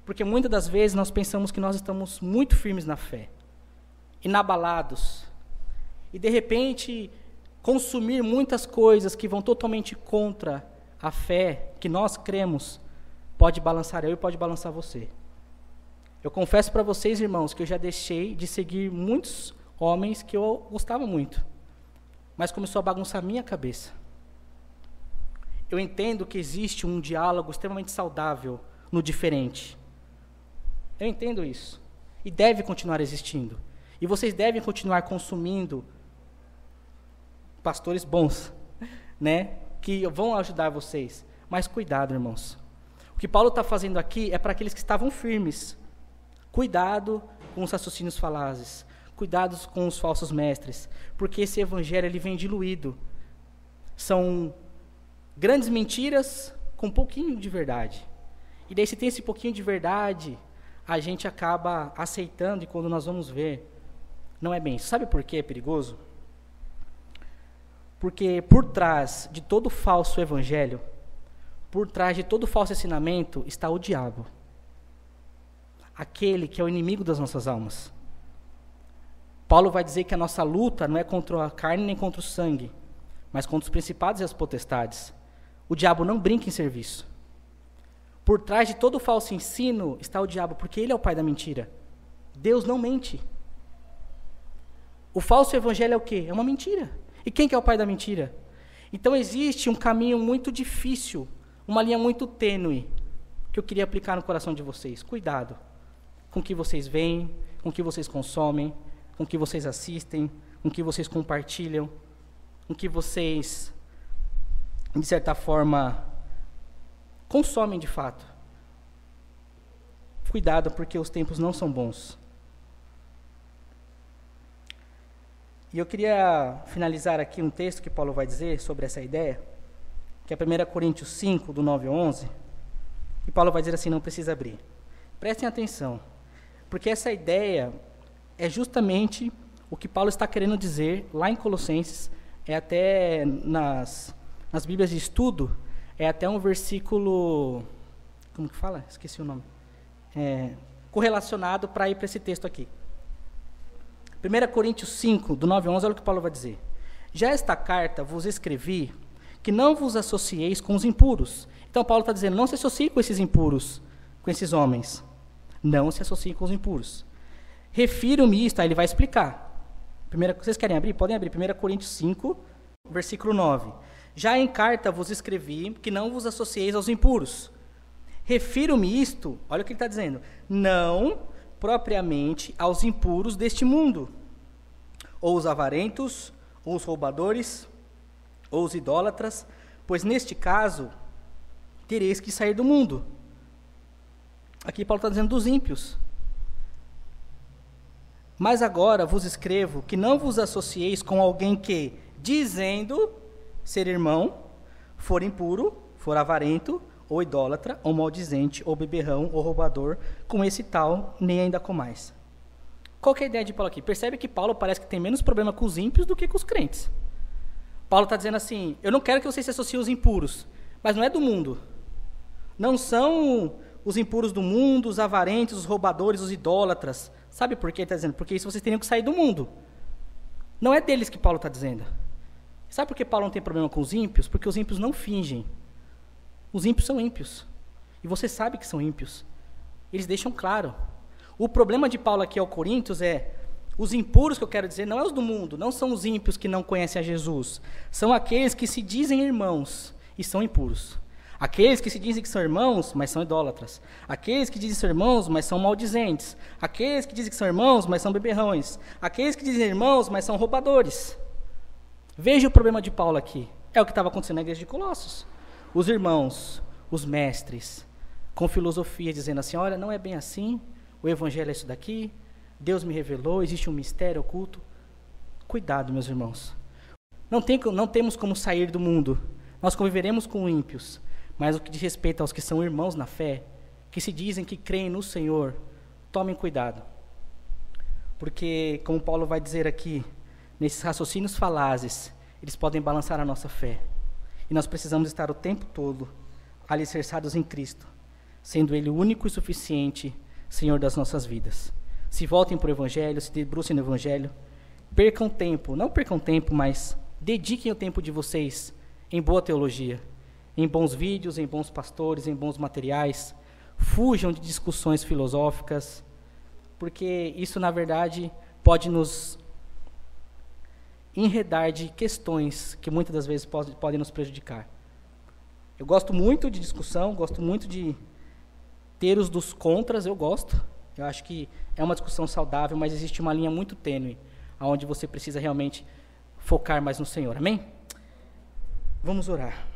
Porque muitas das vezes nós pensamos que nós estamos muito firmes na fé, inabalados. E, de repente, consumir muitas coisas que vão totalmente contra a fé que nós cremos, pode balançar eu e pode balançar você. Eu confesso para vocês, irmãos, que eu já deixei de seguir muitos homens que eu gostava muito, mas começou a bagunçar a minha cabeça. Eu entendo que existe um diálogo extremamente saudável no diferente. Eu entendo isso. E deve continuar existindo. E vocês devem continuar consumindo pastores bons, que vão ajudar vocês. Mas cuidado, irmãos. O que Paulo está fazendo aqui é para aqueles que estavam firmes. Cuidado com os raciocínios falazes. Cuidado com os falsos mestres. Porque esse evangelho ele vem diluído. São grandes mentiras com um pouquinho de verdade. E daí se tem esse pouquinho de verdade, a gente acaba aceitando e quando nós vamos ver, não é bem isso. Sabe por que é perigoso? Porque por trás de todo falso evangelho, por trás de todo falso ensinamento, está o diabo. Aquele que é o inimigo das nossas almas. Paulo vai dizer que a nossa luta não é contra a carne nem contra o sangue, mas contra os principados e as potestades. O diabo não brinca em serviço. Por trás de todo falso ensino está o diabo, porque ele é o pai da mentira. Deus não mente. O falso evangelho é o quê? É uma mentira. E quem que é o pai da mentira? Então existe um caminho muito difícil, uma linha muito tênue, que eu queria aplicar no coração de vocês. Cuidado com o que vocês veem, com o que vocês consomem, com o que vocês assistem, com o que vocês compartilham, com o que vocês, de certa forma, consomem de fato. Cuidado, porque os tempos não são bons. E eu queria finalizar aqui um texto que Paulo vai dizer sobre essa ideia, que é 1 Coríntios 5, do 9 ao 11. E Paulo vai dizer assim, não precisa abrir. Prestem atenção, porque essa ideia é justamente o que Paulo está querendo dizer lá em Colossenses, é até nas Bíblias de estudo, é até um versículo, como que fala? Esqueci o nome. Correlacionado para ir para esse texto aqui. 1 Coríntios 5, do 9 a 11, olha o que Paulo vai dizer. Já esta carta vos escrevi, que não vos associeis com os impuros. Então Paulo está dizendo, não se associe com esses impuros, com esses homens. Não se associe com os impuros. Refiro-me isto, aí ele vai explicar. Vocês querem abrir? Podem abrir. 1 Coríntios 5, versículo 9. Já em carta vos escrevi, que não vos associeis aos impuros. Refiro-me isto, olha o que ele está dizendo, não propriamente aos impuros deste mundo, ou os avarentos, ou os roubadores, ou os idólatras, pois neste caso tereis que sair do mundo. Aqui Paulo está dizendo dos ímpios. Mas agora vos escrevo que não vos associeis com alguém que, dizendo ser irmão, for impuro, for avarento, ou idólatra, ou maldizente, ou beberrão, ou roubador, com esse tal, nem ainda com mais. Qual que é a ideia de Paulo aqui? Percebe que Paulo parece que tem menos problema com os ímpios do que com os crentes. Paulo está dizendo assim, eu não quero que vocês se associem aos impuros, mas não é do mundo. Não são os impuros do mundo, os avarentos, os roubadores, os idólatras. Sabe por que ele está dizendo? Porque isso vocês teriam que sair do mundo. Não é deles que Paulo está dizendo. Sabe por que Paulo não tem problema com os ímpios? Porque os ímpios não fingem. Os ímpios são ímpios. E você sabe que são ímpios. Eles deixam claro. O problema de Paulo aqui ao Coríntios é, os impuros que eu quero dizer, não é os do mundo, não são os ímpios que não conhecem a Jesus. São aqueles que se dizem irmãos e são impuros. Aqueles que se dizem que são irmãos, mas são idólatras. Aqueles que dizem que são irmãos, mas são maldizentes. Aqueles que dizem que são irmãos, mas são beberrões. Aqueles que dizem irmãos, mas são roubadores. Veja o problema de Paulo aqui. É o que estava acontecendo na igreja de Colossos. Os irmãos, os mestres, com filosofia, dizendo assim, olha, não é bem assim, o evangelho é isso daqui, Deus me revelou, existe um mistério oculto. Cuidado, meus irmãos. Não temos como sair do mundo. Nós conviveremos com ímpios. Mas o que diz respeito aos que são irmãos na fé, que se dizem que creem no Senhor, tomem cuidado. Porque, como Paulo vai dizer aqui, nesses raciocínios falazes, eles podem balançar a nossa fé. E nós precisamos estar o tempo todo alicerçados em Cristo, sendo Ele o único e suficiente Senhor das nossas vidas. Se voltem para o Evangelho, se debrucem no Evangelho, percam tempo, não percam tempo, mas dediquem o tempo de vocês em boa teologia, em bons vídeos, em bons pastores, em bons materiais. Fujam de discussões filosóficas, porque isso, na verdade, pode nos enredar de questões que muitas das vezes podem nos prejudicar. Eu gosto muito de discussão, gosto muito de ter os dos contras, eu gosto. Eu acho que é uma discussão saudável, mas existe uma linha muito tênue, onde você precisa realmente focar mais no Senhor. Amém? Vamos orar.